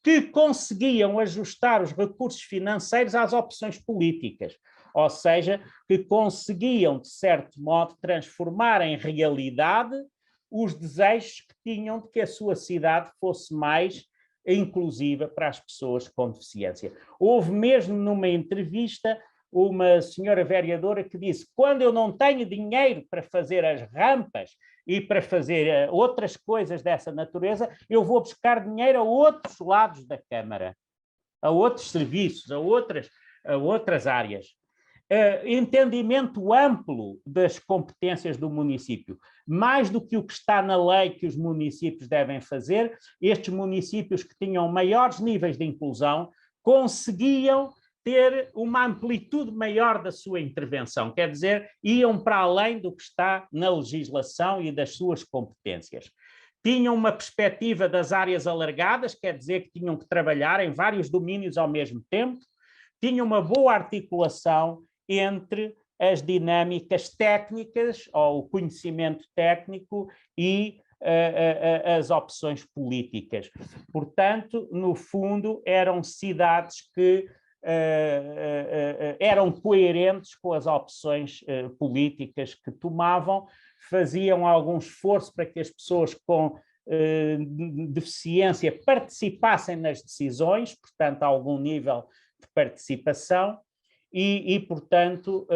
que conseguiam ajustar os recursos financeiros às opções políticas, ou seja, que conseguiam, de certo modo, transformar em realidade os desejos que tinham de que a sua cidade fosse mais inclusiva para as pessoas com deficiência. Houve mesmo numa entrevista uma senhora vereadora que disse: quando eu não tenho dinheiro para fazer as rampas e para fazer outras coisas dessa natureza, eu vou buscar dinheiro a outros lados da Câmara, a outros serviços, a outras áreas. Entendimento amplo das competências do município. Mais do que o que está na lei que os municípios devem fazer, estes municípios que tinham maiores níveis de inclusão conseguiam ter uma amplitude maior da sua intervenção, quer dizer, iam para além do que está na legislação e das suas competências. Tinham uma perspectiva das áreas alargadas, quer dizer que tinham que trabalhar em vários domínios ao mesmo tempo, tinham uma boa articulação entre as dinâmicas técnicas, ou o conhecimento técnico, e as opções políticas. Portanto, no fundo, eram cidades que eram coerentes com as opções políticas que tomavam, faziam algum esforço para que as pessoas com deficiência participassem nas decisões, portanto, a algum nível de participação, e portanto,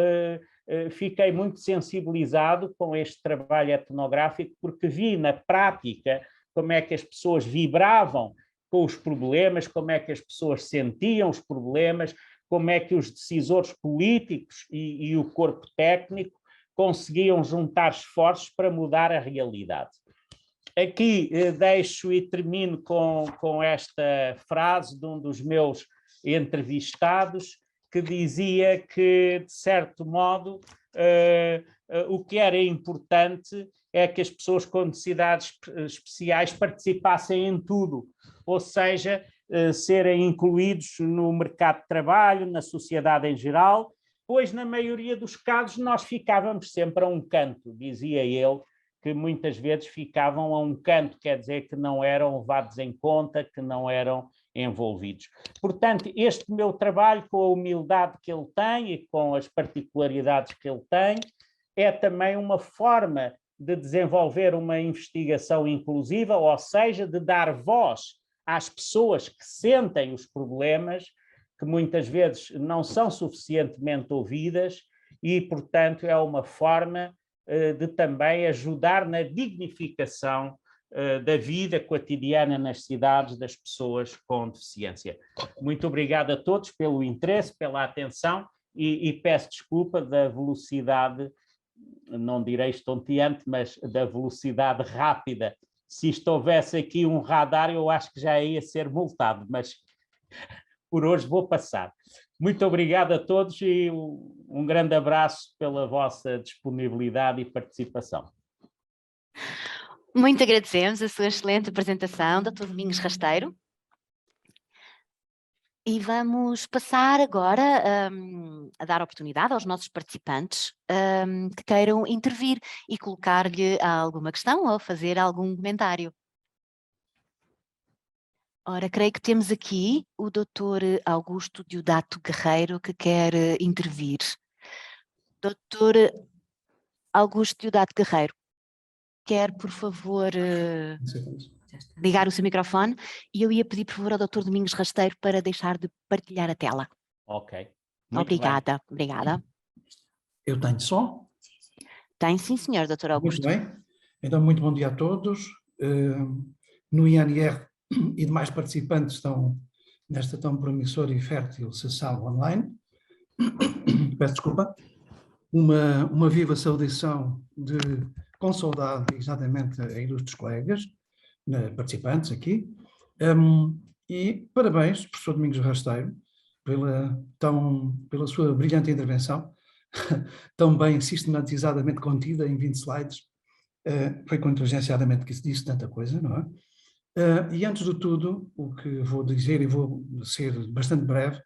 fiquei muito sensibilizado com este trabalho etnográfico, porque vi na prática como é que as pessoas vibravam com os problemas, como é que as pessoas sentiam os problemas, como é que os decisores políticos e o corpo técnico conseguiam juntar esforços para mudar a realidade. Aqui deixo e termino com esta frase de um dos meus entrevistados, que dizia que, de certo modo, o que era importante é que as pessoas com necessidades especiais participassem em tudo, ou seja, serem incluídos no mercado de trabalho, na sociedade em geral, pois na maioria dos casos nós ficávamos sempre a um canto, dizia ele, que muitas vezes ficavam a um canto, quer dizer que não eram levados em conta, que não eram envolvidos. Portanto, este meu trabalho, com a humildade que ele tem e com as particularidades que ele tem, é também uma forma de desenvolver uma investigação inclusiva, ou seja, de dar voz às pessoas que sentem os problemas, que muitas vezes não são suficientemente ouvidas, e, portanto, é uma forma de também ajudar na dignificação da vida cotidiana nas cidades das pessoas com deficiência. Muito obrigado a todos pelo interesse, pela atenção, e peço desculpa da velocidade, não direi estonteante, mas da velocidade rápida. Se isto houvesse aqui um radar, eu acho que já ia ser multado, mas por hoje vou passar. Muito obrigado a todos e um grande abraço pela vossa disponibilidade e participação. Muito agradecemos a sua excelente apresentação, Dr. Domingos Rasteiro. E vamos passar agora a dar oportunidade aos nossos participantes que queiram intervir e colocar-lhe alguma questão ou fazer algum comentário. Ora, creio que temos aqui o Dr. Augusto Diodato Guerreiro que quer intervir. Dr. Augusto Diodato Guerreiro, quer, por favor, ligar o seu microfone, e eu ia pedir, por favor, ao Dr. Domingos Rasteiro para deixar de partilhar a tela. Ok. Obrigada, obrigada. Eu tenho som? Tem sim, senhor, Dr. Augusto. Muito bem. Então, muito bom dia a todos. No INR e demais participantes estão nesta tão promissora e fértil sessão online. Peço desculpa. Uma viva saudação com saudade, exatamente, a ilustres colegas, participantes aqui. E parabéns, professor Domingos Rasteiro, pela sua brilhante intervenção, tão bem sistematizadamente contida em 20 slides. Foi contingenciadamente que se disse tanta coisa, não é? E antes de tudo, o que vou dizer, e vou ser bastante breve,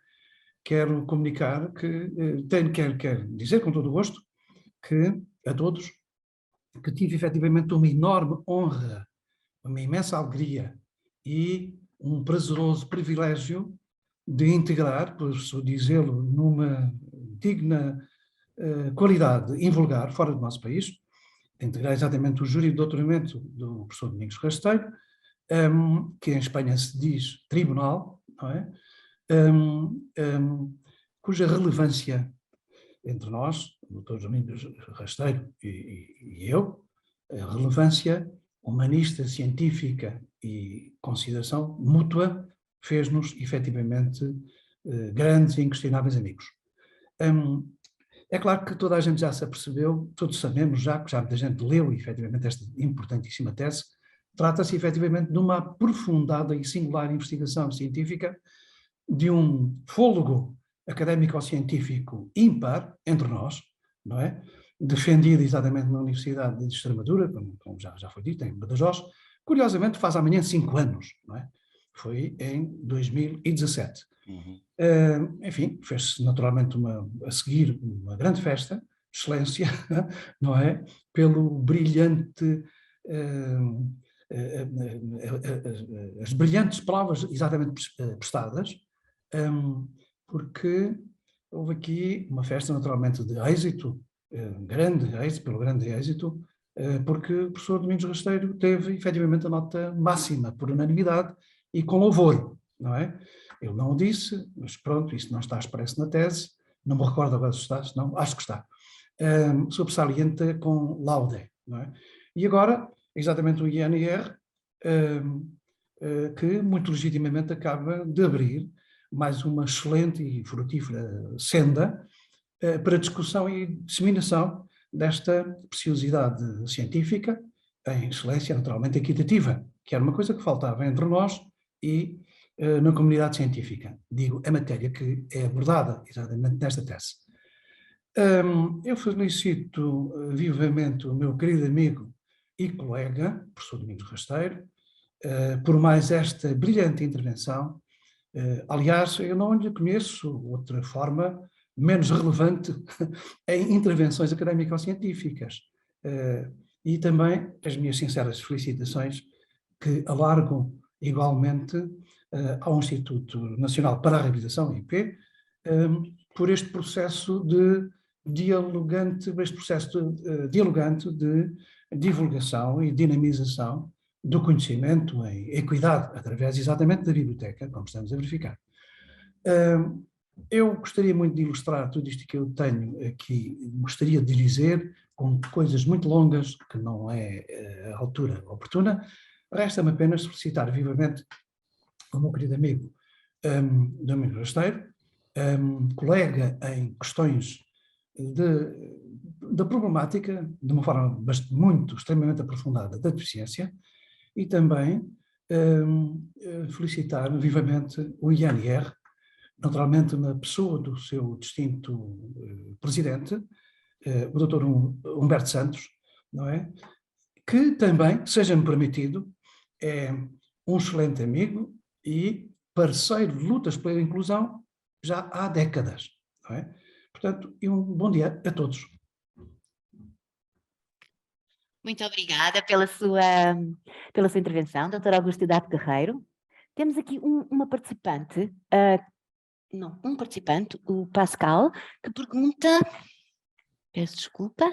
quero comunicar que, quero dizer com todo o gosto, que a todos, que tive efetivamente uma enorme honra, uma imensa alegria e um prazeroso privilégio de integrar, por dizê-lo, numa digna qualidade invulgar fora do nosso país, integrar exatamente o júri de doutoramento do professor Domingos Rasteiro, que em Espanha se diz tribunal, não é? Cuja relevância entre nós, o Dr. Domingos Rasteiro e eu, a relevância humanista, científica e consideração mútua fez-nos efetivamente grandes e inquestionáveis amigos. É claro que toda a gente já se apercebeu, todos sabemos já, que já muita gente leu efetivamente esta importantíssima tese. Trata-se efetivamente de uma aprofundada e singular investigação científica de um fôlego académico-científico ímpar entre nós, não é? Defendido exatamente na Universidade de Extremadura, como já foi dito, em Badajoz. Curiosamente faz amanhã 5 anos, não é? Foi em 2017. Enfim, fez-se naturalmente a seguir uma grande festa, excelência, não é? Pelo brilhante, as brilhantes provas exatamente prestadas, porque houve aqui uma festa naturalmente de êxito, grande êxito, pelo grande êxito, porque o professor Domingos Rasteiro teve efetivamente a nota máxima, por unanimidade e com louvor, não é? Eu não o disse, mas pronto, isso não está expresso na tese, não me recordo agora se está, não, acho que está. Sobresalienta com laude, não é? E agora, exatamente o INR, que muito legitimamente acaba de abrir mais uma excelente e frutífera senda para discussão e disseminação desta preciosidade científica, em excelência naturalmente equitativa, que era uma coisa que faltava entre nós e na comunidade científica. Digo, a matéria que é abordada exatamente nesta tese. Eu felicito vivamente o meu querido amigo e colega, professor Domingos Rasteiro, por mais esta brilhante intervenção. Aliás, eu não lhe conheço outra forma menos relevante em intervenções académico-científicas. E também as minhas sinceras felicitações que alargam igualmente ao Instituto Nacional para a Reabilitação, IP, por este processo dialogante de divulgação e dinamização do conhecimento em equidade, através exatamente da biblioteca, como estamos a verificar. Eu gostaria muito de ilustrar tudo isto que eu tenho aqui, gostaria de dizer, com coisas muito longas, que não é a altura oportuna. Resta-me apenas felicitar vivamente o meu querido amigo Domingos Rasteiro, colega em questões da problemática, de uma forma extremamente aprofundada, da deficiência, e também felicitar vivamente o INR, naturalmente na pessoa do seu distinto presidente, o Dr. Humberto Santos, não é? Que também, seja-me permitido, é um excelente amigo e parceiro de lutas pela inclusão já há décadas, não é? Portanto, e um bom dia a todos. Muito obrigada pela sua intervenção, Dr. Augusto Idade Guerreiro. Temos aqui uma participante, um participante, o Pascal, que pergunta, peço desculpa,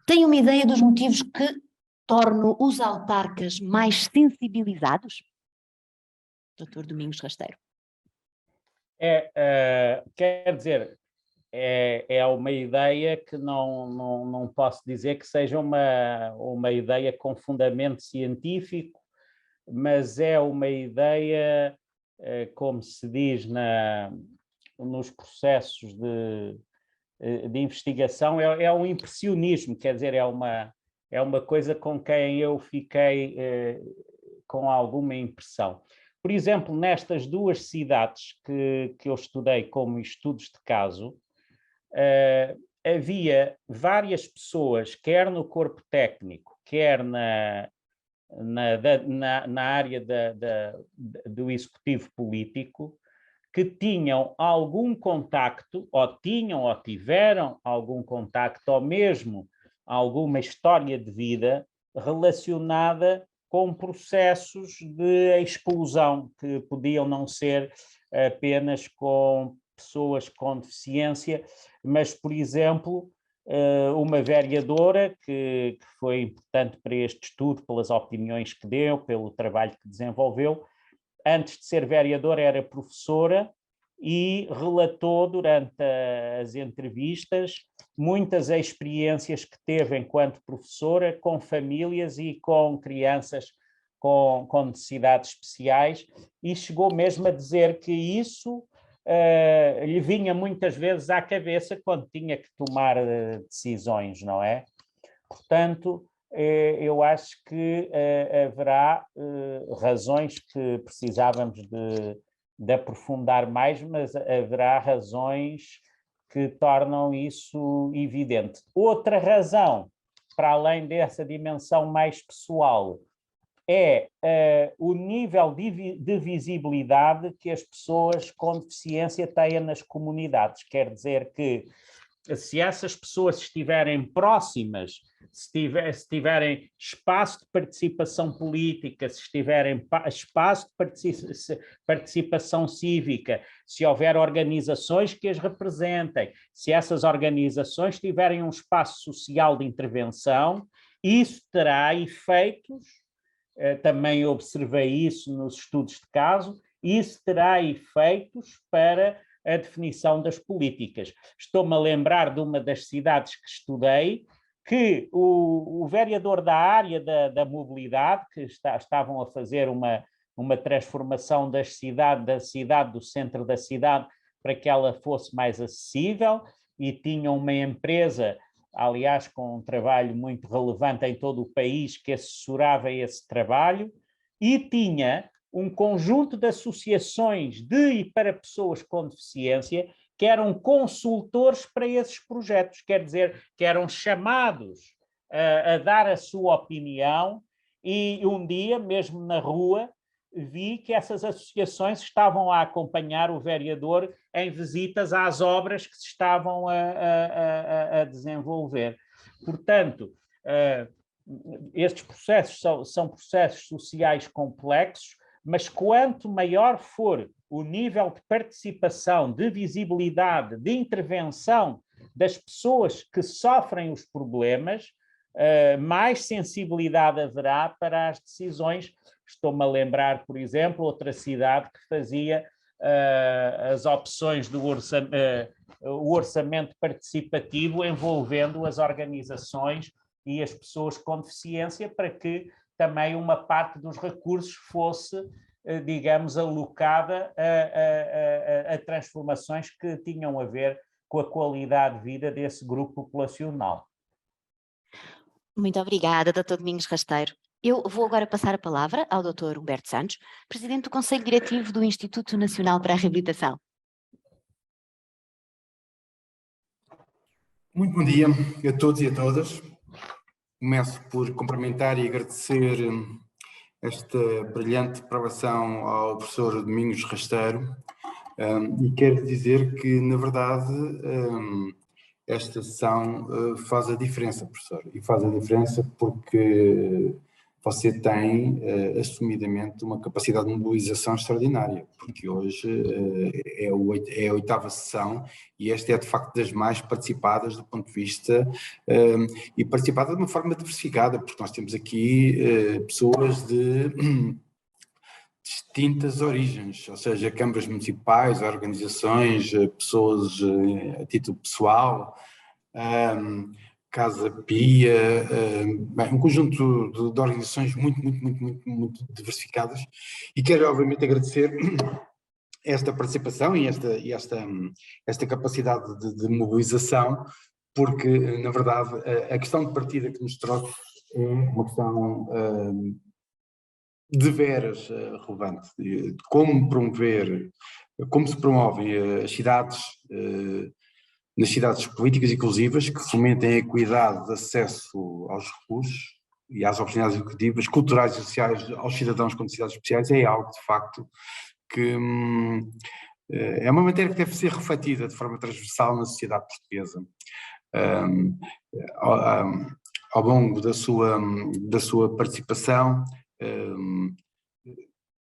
tem uma ideia dos motivos que tornam os autarcas mais sensibilizados? Dr. Domingos Rasteiro. Quer dizer, é uma ideia que não posso dizer que seja uma ideia com fundamento científico, mas é uma ideia, como se diz nos processos de investigação, é um impressionismo, quer dizer, é uma coisa com quem eu fiquei com alguma impressão. Por exemplo, nestas duas cidades que eu estudei como estudos de caso, havia várias pessoas, quer no corpo técnico, quer na área do executivo político, que tinham algum contacto, ou tiveram algum contacto, ou mesmo alguma história de vida relacionada com processos de exclusão, que podiam não ser apenas com pessoas com deficiência, mas, por exemplo, uma vereadora que foi importante para este estudo, pelas opiniões que deu, pelo trabalho que desenvolveu. Antes de ser vereadora era professora e relatou durante as entrevistas muitas experiências que teve enquanto professora com famílias e com crianças com necessidades especiais, e chegou mesmo a dizer que isso lhe vinha muitas vezes à cabeça quando tinha que tomar decisões, não é? Portanto, eu acho que haverá razões que precisávamos de aprofundar mais, mas haverá razões que tornam isso evidente. Outra razão, para além dessa dimensão mais pessoal, é o nível de visibilidade que as pessoas com deficiência têm nas comunidades. Quer dizer que, se essas pessoas estiverem próximas, se tiverem espaço de participação política, se tiverem espaço de participação cívica, se houver organizações que as representem, se essas organizações tiverem um espaço social de intervenção, isso terá efeitos, também observei isso nos estudos de caso, isso terá efeitos para a definição das políticas. Estou-me a lembrar de uma das cidades que estudei, que o vereador da área da mobilidade, que estavam a fazer uma transformação da cidade, do centro da cidade, para que ela fosse mais acessível, e tinham uma empresa, aliás, com um trabalho muito relevante em todo o país, que assessorava esse trabalho, e tinha um conjunto de associações de e para pessoas com deficiência que eram consultores para esses projetos, quer dizer, que eram chamados a dar a sua opinião, e um dia, mesmo na rua, vi que essas associações estavam a acompanhar o vereador em visitas às obras que se estavam a desenvolver. Portanto, estes processos são processos sociais complexos, mas quanto maior for o nível de participação, de visibilidade, de intervenção das pessoas que sofrem os problemas, mais sensibilidade haverá para as decisões. Estou-me a lembrar, por exemplo, outra cidade que fazia as opções do o orçamento participativo envolvendo as organizações e as pessoas com deficiência, para que também uma parte dos recursos fosse, digamos, alocada a transformações que tinham a ver com a qualidade de vida desse grupo populacional. Muito obrigada, Dr. Domingos Rasteiro. Eu vou agora passar a palavra ao Dr. Humberto Santos, Presidente do Conselho Diretivo do Instituto Nacional para a Reabilitação. Muito bom dia a todos e a todas. Começo por cumprimentar e agradecer esta brilhante preleção ao professor Domingos Rasteiro, e quero dizer que, na verdade, esta sessão faz a diferença, professor, e faz a diferença porque você tem, assumidamente, uma capacidade de mobilização extraordinária, porque hoje é a 8ª sessão e esta é, de facto, das mais participadas do ponto de vista, e participada de uma forma diversificada, porque nós temos aqui pessoas de distintas origens, ou seja, câmaras municipais, organizações, pessoas a título pessoal, Casa Pia, bem, um conjunto de organizações muito diversificadas, e quero obviamente agradecer esta participação e esta capacidade de mobilização, porque na verdade a questão de partida que nos trouxe é uma questão de veras relevante, de como se promovem as cidades, nas cidades políticas inclusivas, que fomentem a equidade de acesso aos recursos e às oportunidades educativas, culturais e sociais aos cidadãos com necessidades especiais. É algo, de facto, que é uma matéria que deve ser refletida de forma transversal na sociedade portuguesa. Ao longo da sua participação,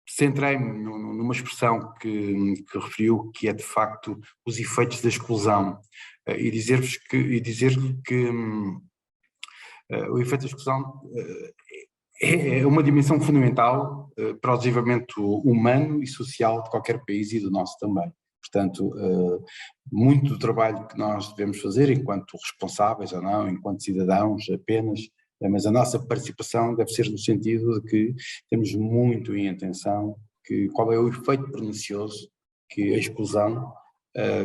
centrei-me numa expressão que referiu, que é de facto os efeitos da exclusão, e dizer-lhe que o efeito da exclusão é uma dimensão fundamental para o desenvolvimento humano e social de qualquer país e do nosso também. Portanto, muito do trabalho que nós devemos fazer enquanto responsáveis ou não, enquanto cidadãos apenas, mas a nossa participação deve ser no sentido de que temos muito em atenção qual é o efeito pernicioso que a exclusão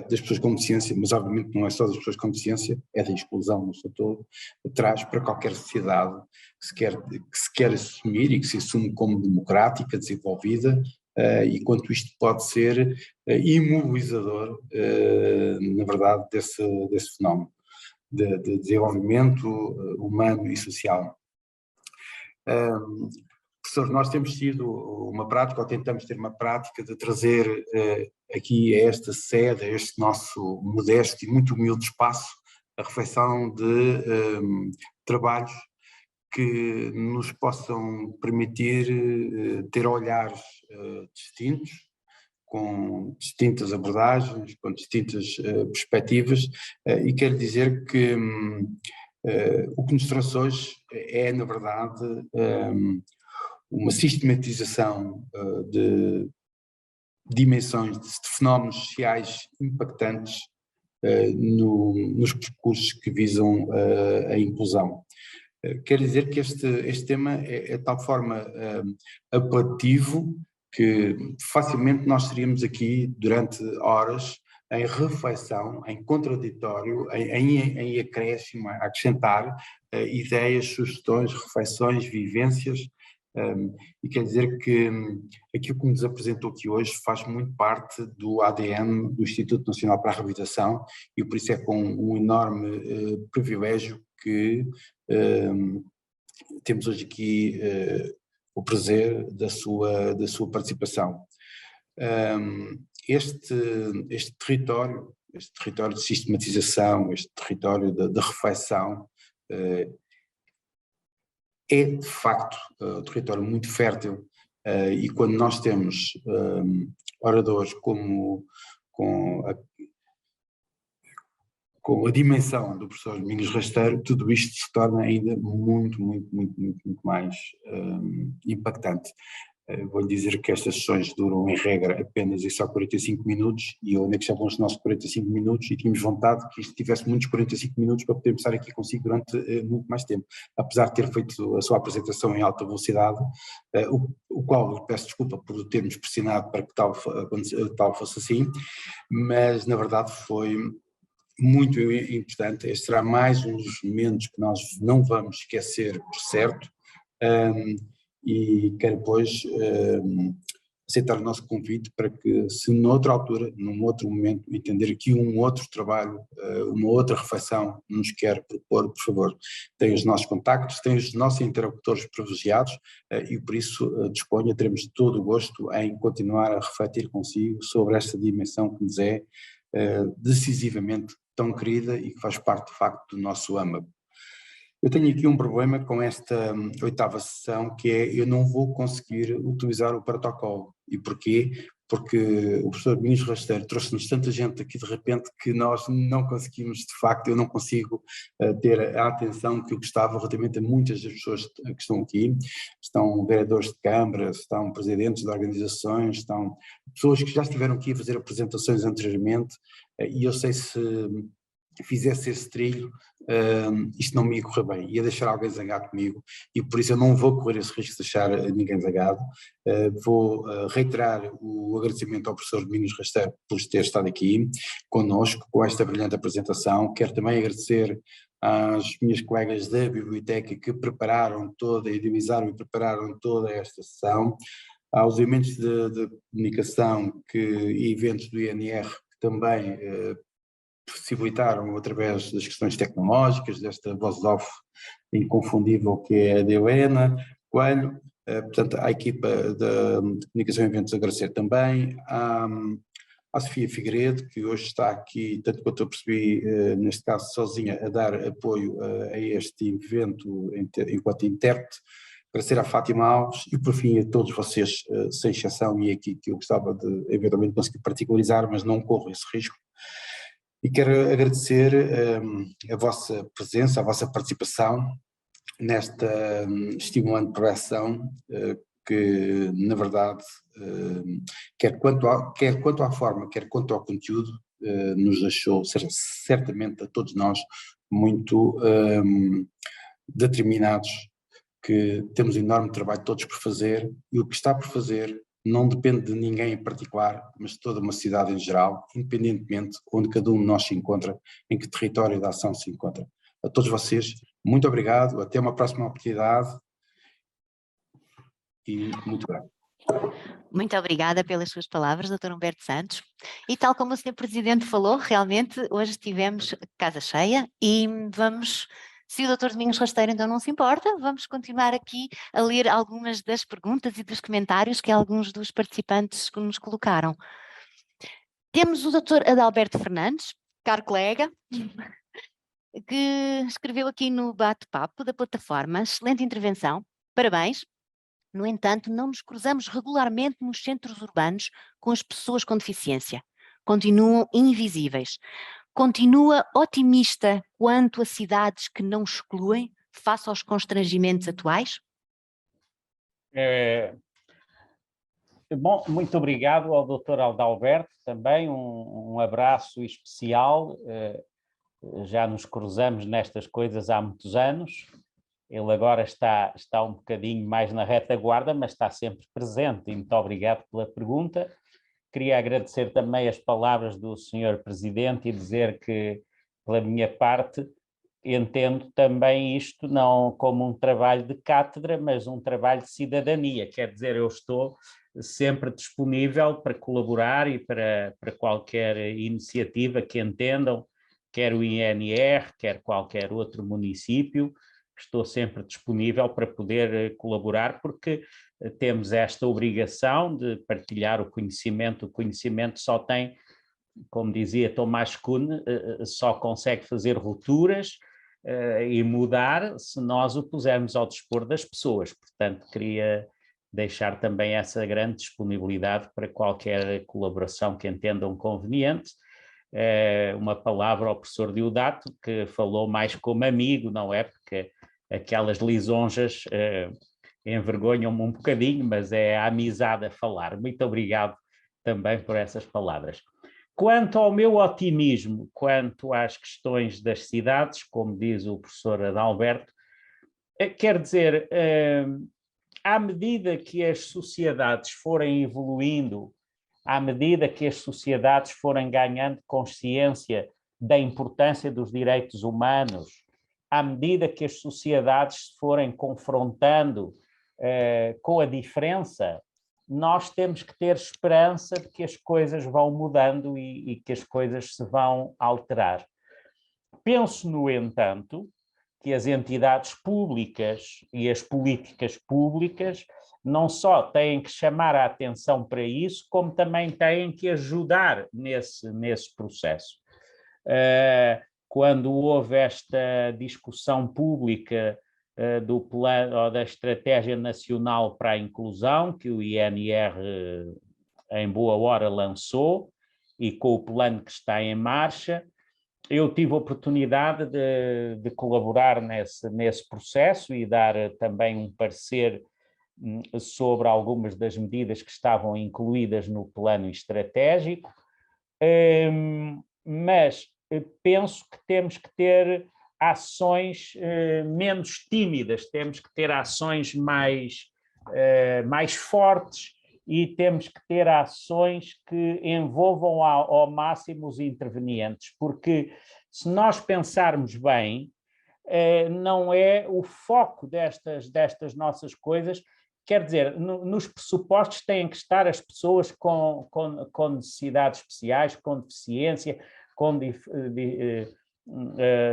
das pessoas com deficiência, mas obviamente não é só das pessoas com deficiência, é da exclusão no seu todo, traz para qualquer sociedade que se quer assumir e que se assume como democrática, desenvolvida, e quanto isto pode ser imobilizador, na verdade, desse fenómeno de desenvolvimento humano e social. Professor, nós temos tido uma prática, ou tentamos ter uma prática de trazer aqui a esta sede, a este nosso modesto e muito humilde espaço, a reflexão de trabalhos que nos possam permitir ter olhares distintos, com distintas abordagens, com distintas perspectivas, e quero dizer que o que nos trouxe hoje é, na verdade, uma sistematização de dimensões, de fenómenos sociais impactantes nos percursos que visam a inclusão. Quer dizer que este tema é de tal forma apelativo que facilmente nós seríamos aqui durante horas em reflexão, em contraditório, em acréscimo, a acrescentar ideias, sugestões, reflexões, vivências, e quer dizer que aquilo que nos apresentou aqui hoje faz muito parte do ADN do Instituto Nacional para a Reabilitação, e por isso é com um enorme privilégio que temos hoje aqui o prazer da sua participação. Este território de sistematização, este território de reflexão, é de facto um território muito fértil, e quando nós temos oradores com a dimensão do professor Domingos Rasteiro, tudo isto se torna ainda muito mais impactante. Vou-lhe dizer que estas sessões duram em regra apenas e só 45 minutos, e eu onde chegamos aos nossos 45 minutos e tínhamos vontade que isto tivesse muitos 45 minutos para podermos estar aqui consigo durante muito mais tempo, apesar de ter feito a sua apresentação em alta velocidade, o qual peço desculpa por termos pressionado para que tal fosse assim, mas na verdade foi muito importante. Este será mais um dos momentos que nós não vamos esquecer, por certo, e quero depois aceitar o nosso convite para que, se noutra altura, num outro momento, entender aqui um outro trabalho, uma outra reflexão nos quer propor, por favor, tem os nossos contactos, tem os nossos interlocutores privilegiados, e por isso disponha, teremos todo o gosto em continuar a refletir consigo sobre esta dimensão que nos é decisivamente tão querida e que faz parte de facto do nosso âmago. Eu tenho aqui um problema com esta 8ª sessão, que é eu não vou conseguir utilizar o protocolo. E porquê? porque o professor Domingos Rasteiro trouxe-nos tanta gente aqui de repente que nós não conseguimos, de facto, eu não consigo ter a atenção que eu gostava relativamente a muitas das pessoas que estão aqui. Estão vereadores de câmara, estão presidentes de organizações, estão pessoas que já estiveram aqui a fazer apresentações anteriormente, e eu sei se fizesse esse trilho, isto não me ia correr bem, ia deixar alguém zangado comigo, e por isso eu não vou correr esse risco de deixar ninguém zangado. Vou reiterar o agradecimento ao professor Domingos Rasteiro por ter estado aqui connosco, com esta brilhante apresentação. Quero também agradecer às minhas colegas da biblioteca que prepararam toda, idealizaram e prepararam toda esta sessão, aos elementos de comunicação e eventos do INR que também possibilitaram, através das questões tecnológicas, desta voz-off inconfundível que é a de Helena Coelho, portanto, à equipa de comunicação e eventos agradecer também, à Sofia Figueiredo, que hoje está aqui, tanto quanto eu percebi, neste caso sozinha, a dar apoio a este evento enquanto intérprete, agradecer à Fátima Alves e, por fim, a todos vocês, sem exceção, e aqui que eu gostava de eventualmente conseguir particularizar, mas não corro esse risco. E quero agradecer a vossa presença, a vossa participação nesta estimulante preleção que, na verdade, quer quanto à forma, quer quanto ao conteúdo, nos deixou, certamente a todos nós, muito determinados, que temos enorme trabalho todos por fazer, e o que está por fazer não depende de ninguém em particular, mas de toda uma cidade em geral, independentemente onde cada um de nós se encontra, em que território da ação se encontra. A todos vocês, muito obrigado, até uma próxima oportunidade e muito bem. Muito obrigada pelas suas palavras, Dr. Humberto Santos. E tal como o Sr. Presidente falou, realmente hoje tivemos casa cheia e vamos... Se o Dr. Domingos Rasteiro então não se importa, vamos continuar aqui a ler algumas das perguntas e dos comentários que alguns dos participantes nos colocaram. Temos o Dr. Adalberto Fernandes, caro colega, que escreveu aqui no bate-papo da plataforma: excelente intervenção, parabéns. No entanto, não nos cruzamos regularmente nos centros urbanos com as pessoas com deficiência. Continuam invisíveis. Continua otimista quanto a cidades que não excluem face aos constrangimentos atuais? Bom, muito obrigado ao Dr. Adalberto, também um abraço especial. Já nos cruzamos nestas coisas há muitos anos. Ele agora está um bocadinho mais na retaguarda, mas está sempre presente, e muito obrigado pela pergunta. Queria agradecer também as palavras do Sr. Presidente e dizer que, pela minha parte, entendo também isto não como um trabalho de cátedra, mas um trabalho de cidadania. Quer dizer, eu estou sempre disponível para colaborar e para qualquer iniciativa que entendam, quer o INR, quer qualquer outro município. Estou sempre disponível para poder colaborar, porque temos esta obrigação de partilhar o conhecimento só tem, como dizia Tomás Kuhn, só consegue fazer rupturas e mudar se nós o pusermos ao dispor das pessoas. Portanto, queria deixar também essa grande disponibilidade para qualquer colaboração que entendam conveniente. Uma palavra ao professor Deodato, que falou mais como amigo, não é? Porque aquelas lisonjas envergonham-me um bocadinho, mas é a amizade a falar. Muito obrigado também por essas palavras. Quanto ao meu otimismo, quanto às questões das cidades, como diz o professor Adalberto, quer dizer, à medida que as sociedades forem evoluindo, à medida que as sociedades forem ganhando consciência da importância dos direitos humanos, à medida que as sociedades se forem confrontando com a diferença, nós temos que ter esperança de que as coisas vão mudando e que as coisas se vão alterar. Penso, no entanto, que as entidades públicas e as políticas públicas não só têm que chamar a atenção para isso, como também têm que ajudar nesse processo. Quando houve esta discussão pública do plano ou da Estratégia Nacional para a Inclusão, que o INR em boa hora lançou, e com o plano que está em marcha. Eu tive a oportunidade de colaborar nesse processo e dar também um parecer sobre algumas das medidas que estavam incluídas no plano estratégico, mas penso que temos que ter ações menos tímidas, temos que ter ações mais fortes e temos que ter ações que envolvam ao máximo os intervenientes, porque se nós pensarmos bem, não é o foco destas nossas coisas. Quer dizer, nos pressupostos têm que estar as pessoas com necessidades especiais, com deficiência, com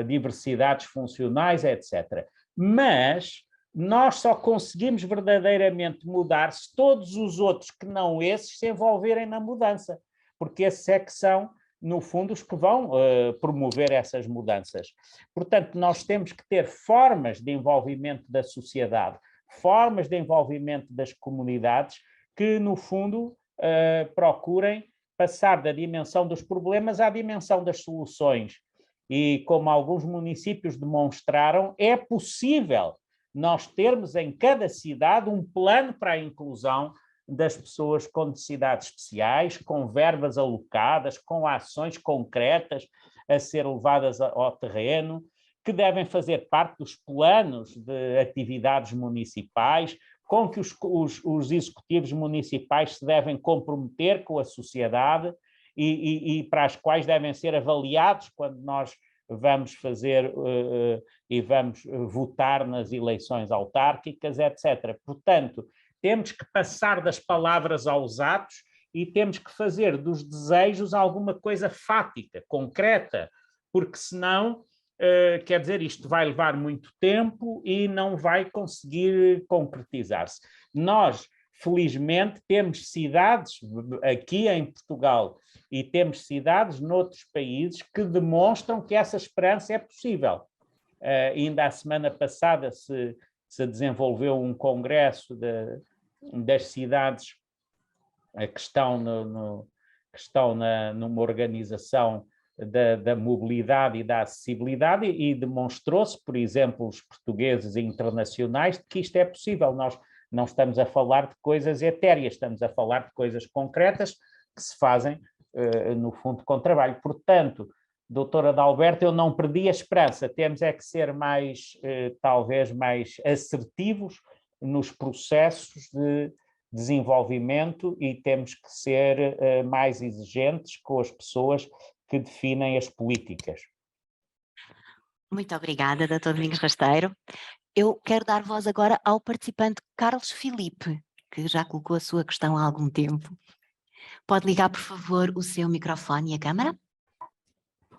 diversidades funcionais, etc. Mas nós só conseguimos verdadeiramente mudar se todos os outros que não esses se envolverem na mudança, porque esses é que são, no fundo, os que vão promover essas mudanças. Portanto, nós temos que ter formas de envolvimento da sociedade, formas de envolvimento das comunidades que, no fundo, procurem passar da dimensão dos problemas à dimensão das soluções. E, como alguns municípios demonstraram, é possível nós termos em cada cidade um plano para a inclusão das pessoas com necessidades especiais, com verbas alocadas, com ações concretas a ser levadas ao terreno, que devem fazer parte dos planos de atividades municipais, com que os executivos municipais se devem comprometer com a sociedade e para as quais devem ser avaliados quando nós vamos fazer e vamos votar nas eleições autárquicas, etc. Portanto, temos que passar das palavras aos atos e temos que fazer dos desejos alguma coisa fática, concreta, porque senão, quer dizer, isto vai levar muito tempo e não vai conseguir concretizar-se. Nós, felizmente, temos cidades aqui em Portugal e temos cidades noutros países que demonstram que essa esperança é possível. Ainda a semana passada se desenvolveu um congresso das cidades que estão, numa organização da mobilidade e da acessibilidade e demonstrou-se, por exemplo, os portugueses e internacionais, que isto é possível. Nós não estamos a falar de coisas etéreas, estamos a falar de coisas concretas que se fazem, no fundo, com trabalho. Portanto, doutora Adalberto, eu não perdi a esperança. Temos é que ser talvez mais assertivos nos processos de desenvolvimento e temos que ser mais exigentes com as pessoas que definem as políticas. Muito obrigada, Dr. Domingos Rasteiro. Eu quero dar voz agora ao participante Carlos Filipe, que já colocou a sua questão há algum tempo. Pode ligar, por favor, o seu microfone e a câmara?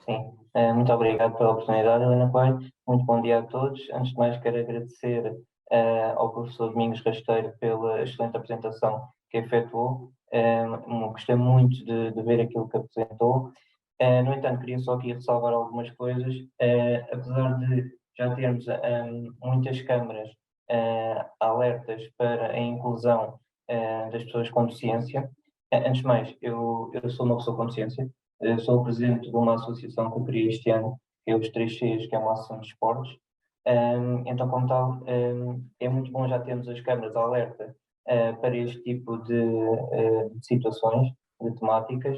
Sim, muito obrigado pela oportunidade, Helena Coelho. Muito bom dia a todos. Antes de mais, quero agradecer ao professor Domingos Rasteiro pela excelente apresentação que efetuou. Gostei muito de ver aquilo que apresentou. No entanto, queria só aqui ressalvar algumas coisas. Apesar de já termos muitas câmaras alertas para a inclusão das pessoas com deficiência, antes de mais, eu sou uma pessoa com deficiência. Eu sou o presidente de uma associação que eu criei este ano, que é os 3Cs, que é uma associação de esportes. Então, como tal, é muito bom já termos as câmaras alerta para este tipo de situações, de temáticas.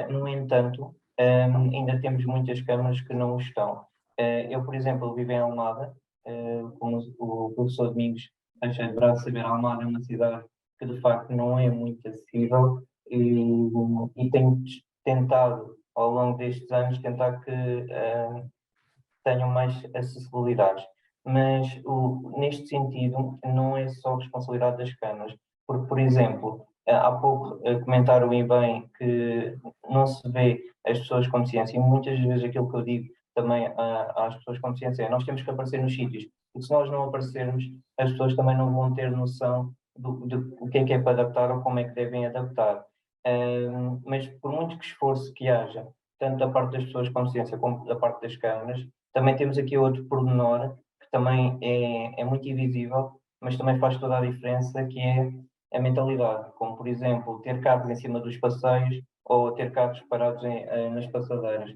No entanto, ainda temos muitas câmaras que não o estão. Eu, por exemplo, vivo em Almada, como o professor Domingos deverá saber, Almada é uma cidade que de facto não é muito acessível e tenho tentado, ao longo destes anos, tentar que tenham mais acessibilidades. Mas, neste sentido, não é só responsabilidade das câmaras. Porque, por exemplo, há pouco comentaram bem que não se vê as pessoas com deficiência, e muitas vezes aquilo que eu digo também às pessoas com deficiência é: nós temos que aparecer nos sítios, porque se nós não aparecermos, as pessoas também não vão ter noção do que é para adaptar ou como é que devem adaptar. Mas por muito que esforço que haja, tanto da parte das pessoas com deficiência como da parte das câmaras, também temos aqui outro pormenor que também é muito invisível, mas também faz toda a diferença, que é a mentalidade, como por exemplo ter carros em cima dos passeios ou ter carros parados nas passadeiras.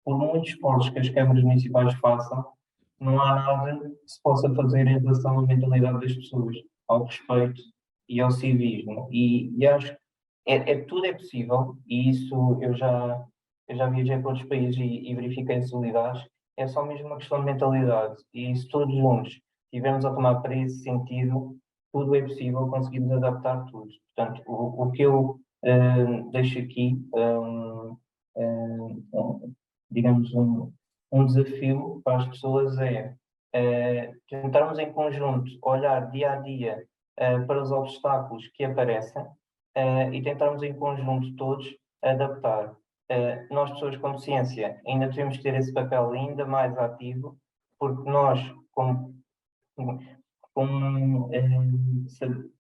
Por muitos esforços que as câmaras municipais façam, não há nada que se possa fazer em relação à mentalidade das pessoas, ao respeito e ao civismo. E acho que tudo é possível, e isso eu já viajei para outros países e verifiquei as realidades. É só mesmo uma questão de mentalidade. E se todos juntos estivermos a tomar para esse sentido, tudo é possível, conseguimos adaptar tudo. Portanto, o que eu deixo aqui, digamos, um desafio para as pessoas é tentarmos em conjunto olhar dia a dia para os obstáculos que aparecem e tentarmos em conjunto todos adaptar. Nós, pessoas com deficiência, ainda temos que ter esse papel ainda mais ativo, porque nós, como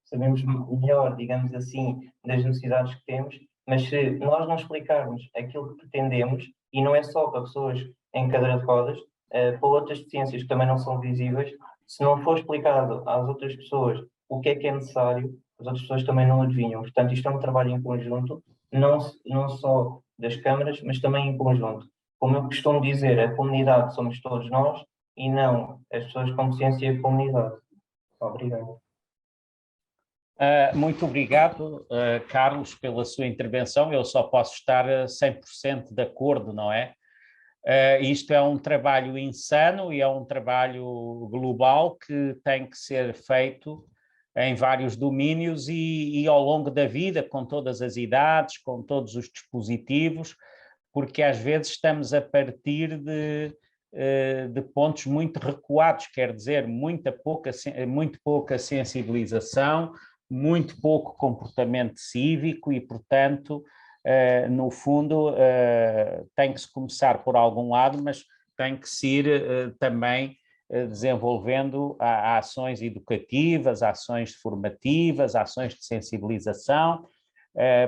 sabemos melhor, digamos assim, das necessidades que temos, mas se nós não explicarmos aquilo que pretendemos, e não é só para pessoas em cadeira de rodas, para outras deficiências que também não são visíveis, se não for explicado às outras pessoas o que é necessário, as outras pessoas também não adivinham. Portanto, isto é um trabalho em conjunto, não só das câmaras, mas também em conjunto. Como eu costumo dizer, a comunidade somos todos nós e não as pessoas com deficiência e a comunidade. Obrigado. Muito obrigado, Carlos, pela sua intervenção. Eu só posso estar 100% de acordo, não é? Isto é um trabalho insano e é um trabalho global que tem que ser feito em vários domínios e ao longo da vida, com todas as idades, com todos os dispositivos, porque às vezes estamos a partir de pontos muito recuados, quer dizer, muito pouca sensibilização, muito pouco comportamento cívico e, portanto, no fundo, tem que se começar por algum lado, mas tem que se ir também desenvolvendo ações educativas, ações formativas, ações de sensibilização.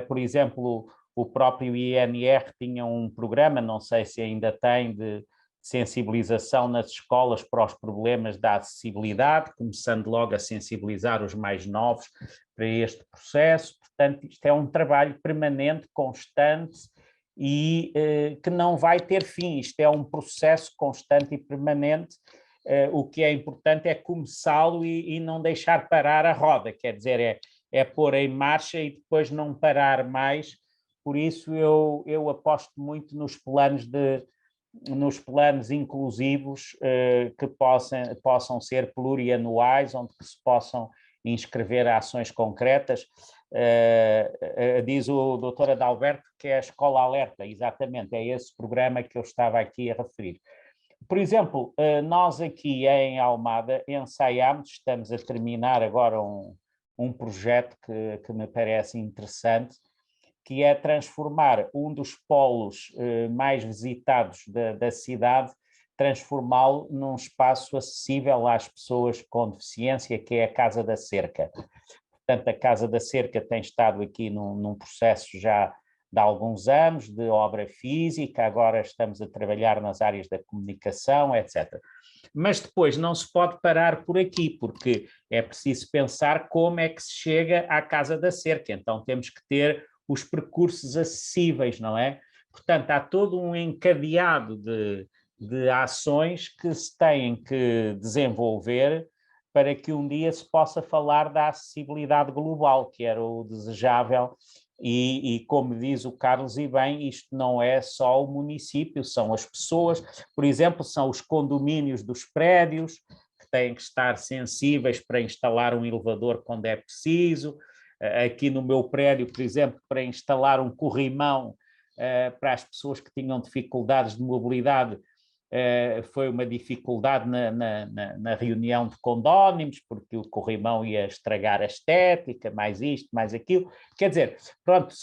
Por exemplo, o próprio INR tinha um programa, não sei se ainda tem, de sensibilização nas escolas para os problemas da acessibilidade, começando logo a sensibilizar os mais novos para este processo. Portanto, isto é um trabalho permanente, constante e que não vai ter fim. Isto é um processo constante e permanente. O que é importante é começá-lo e não deixar parar a roda, quer dizer, é pôr em marcha e depois não parar mais. Por isso eu aposto muito nos planos inclusivos que possam ser plurianuais, onde se possam inscrever ações concretas. Diz o doutor Adalberto que é a Escola Alerta, exatamente, é esse programa que eu estava aqui a referir. Por exemplo, nós aqui em Almada ensaiámos, estamos a terminar agora um projeto que me parece interessante, que é transformar um dos polos mais visitados da cidade, transformá-lo num espaço acessível às pessoas com deficiência, que é a Casa da Cerca. Portanto, a Casa da Cerca tem estado aqui num processo já de alguns anos de obra física, agora estamos a trabalhar nas áreas da comunicação, etc. Mas depois não se pode parar por aqui, porque é preciso pensar como é que se chega à Casa da Cerca, então temos que ter os percursos acessíveis, não é? Portanto, há todo um encadeado de ações que se têm que desenvolver para que um dia se possa falar da acessibilidade global, que era o desejável, e como diz o Carlos e bem, isto não é só o município, são as pessoas, por exemplo, são os condomínios dos prédios, que têm que estar sensíveis para instalar um elevador quando é preciso. Aqui no meu prédio, por exemplo, para instalar um corrimão para as pessoas que tinham dificuldades de mobilidade, foi uma dificuldade na reunião de condónimos, porque o corrimão ia estragar a estética, mais isto, mais aquilo. Quer dizer, pronto,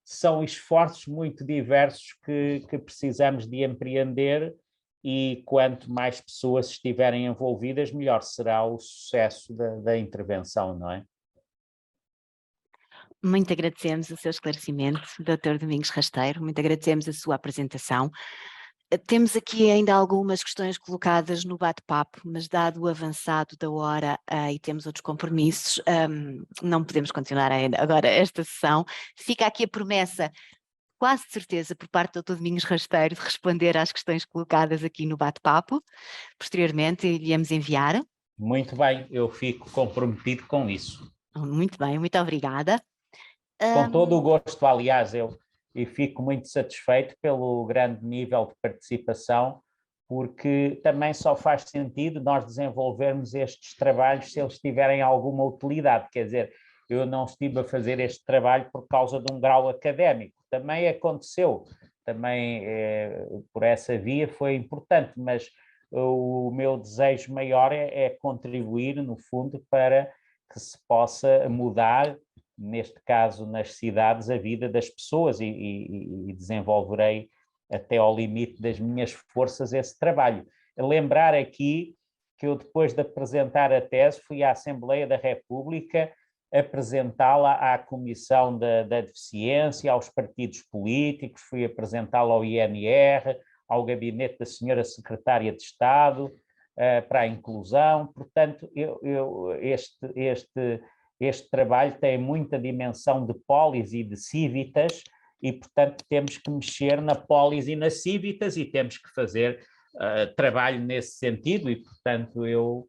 são esforços muito diversos que precisamos de empreender e quanto mais pessoas estiverem envolvidas, melhor será o sucesso da intervenção, não é? Muito agradecemos o seu esclarecimento, Dr. Domingos Rasteiro, muito agradecemos a sua apresentação. Temos aqui ainda algumas questões colocadas no bate-papo, mas dado o avançado da hora e temos outros compromissos, não podemos continuar ainda agora esta sessão. Fica aqui a promessa, quase de certeza, por parte do Dr. Domingos Rasteiro, de responder às questões colocadas aqui no bate-papo. Posteriormente, iremos enviar. Muito bem, eu fico comprometido com isso. Muito bem, muito obrigada. Com todo o gosto, aliás, e fico muito satisfeito pelo grande nível de participação, porque também só faz sentido nós desenvolvermos estes trabalhos se eles tiverem alguma utilidade. Quer dizer, eu não estive a fazer este trabalho por causa de um grau académico, também aconteceu, também por essa via foi importante, mas o meu desejo maior é contribuir, no fundo, para que se possa mudar, neste caso nas cidades, a vida das pessoas e desenvolverei até ao limite das minhas forças esse trabalho. Lembrar aqui que eu, depois de apresentar a tese, fui à Assembleia da República apresentá-la à Comissão da Deficiência, aos partidos políticos, fui apresentá-la ao INR, ao gabinete da senhora Secretária de Estado, para a inclusão. Portanto, este trabalho tem muita dimensão de polis e de civitas e, portanto, temos que mexer na polis e nas civitas e temos que fazer trabalho nesse sentido e, portanto, eu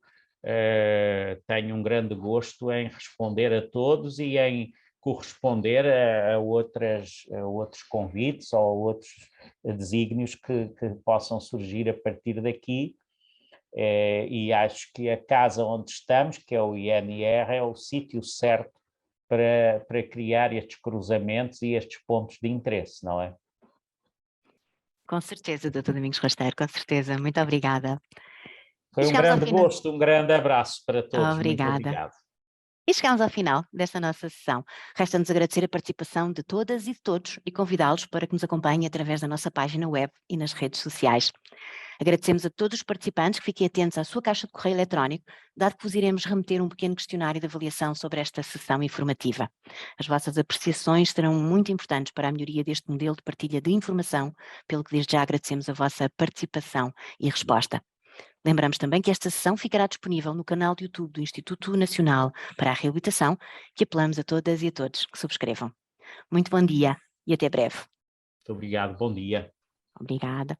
tenho um grande gosto em responder a todos e em corresponder a outros convites ou a outros desígnios que possam surgir a partir daqui. E acho que a casa onde estamos, que é o INR, é o sítio certo para criar estes cruzamentos e estes pontos de interesse, não é? Com certeza, Dr. Domingos Rasteiro, com certeza. Muito obrigada. Foi um grande gosto, um grande abraço para todos. Obrigada. Muito obrigado. E chegamos ao final desta nossa sessão. Resta-nos agradecer a participação de todas e de todos e convidá-los para que nos acompanhem através da nossa página web e nas redes sociais. Agradecemos a todos os participantes que fiquem atentos à sua caixa de correio eletrónico, dado que vos iremos remeter um pequeno questionário de avaliação sobre esta sessão informativa. As vossas apreciações serão muito importantes para a melhoria deste modelo de partilha de informação, pelo que desde já agradecemos a vossa participação e resposta. Lembramos também que esta sessão ficará disponível no canal de YouTube do Instituto Nacional para a Reabilitação, que apelamos a todas e a todos que subscrevam. Muito bom dia e até breve. Muito obrigado, bom dia. Obrigada.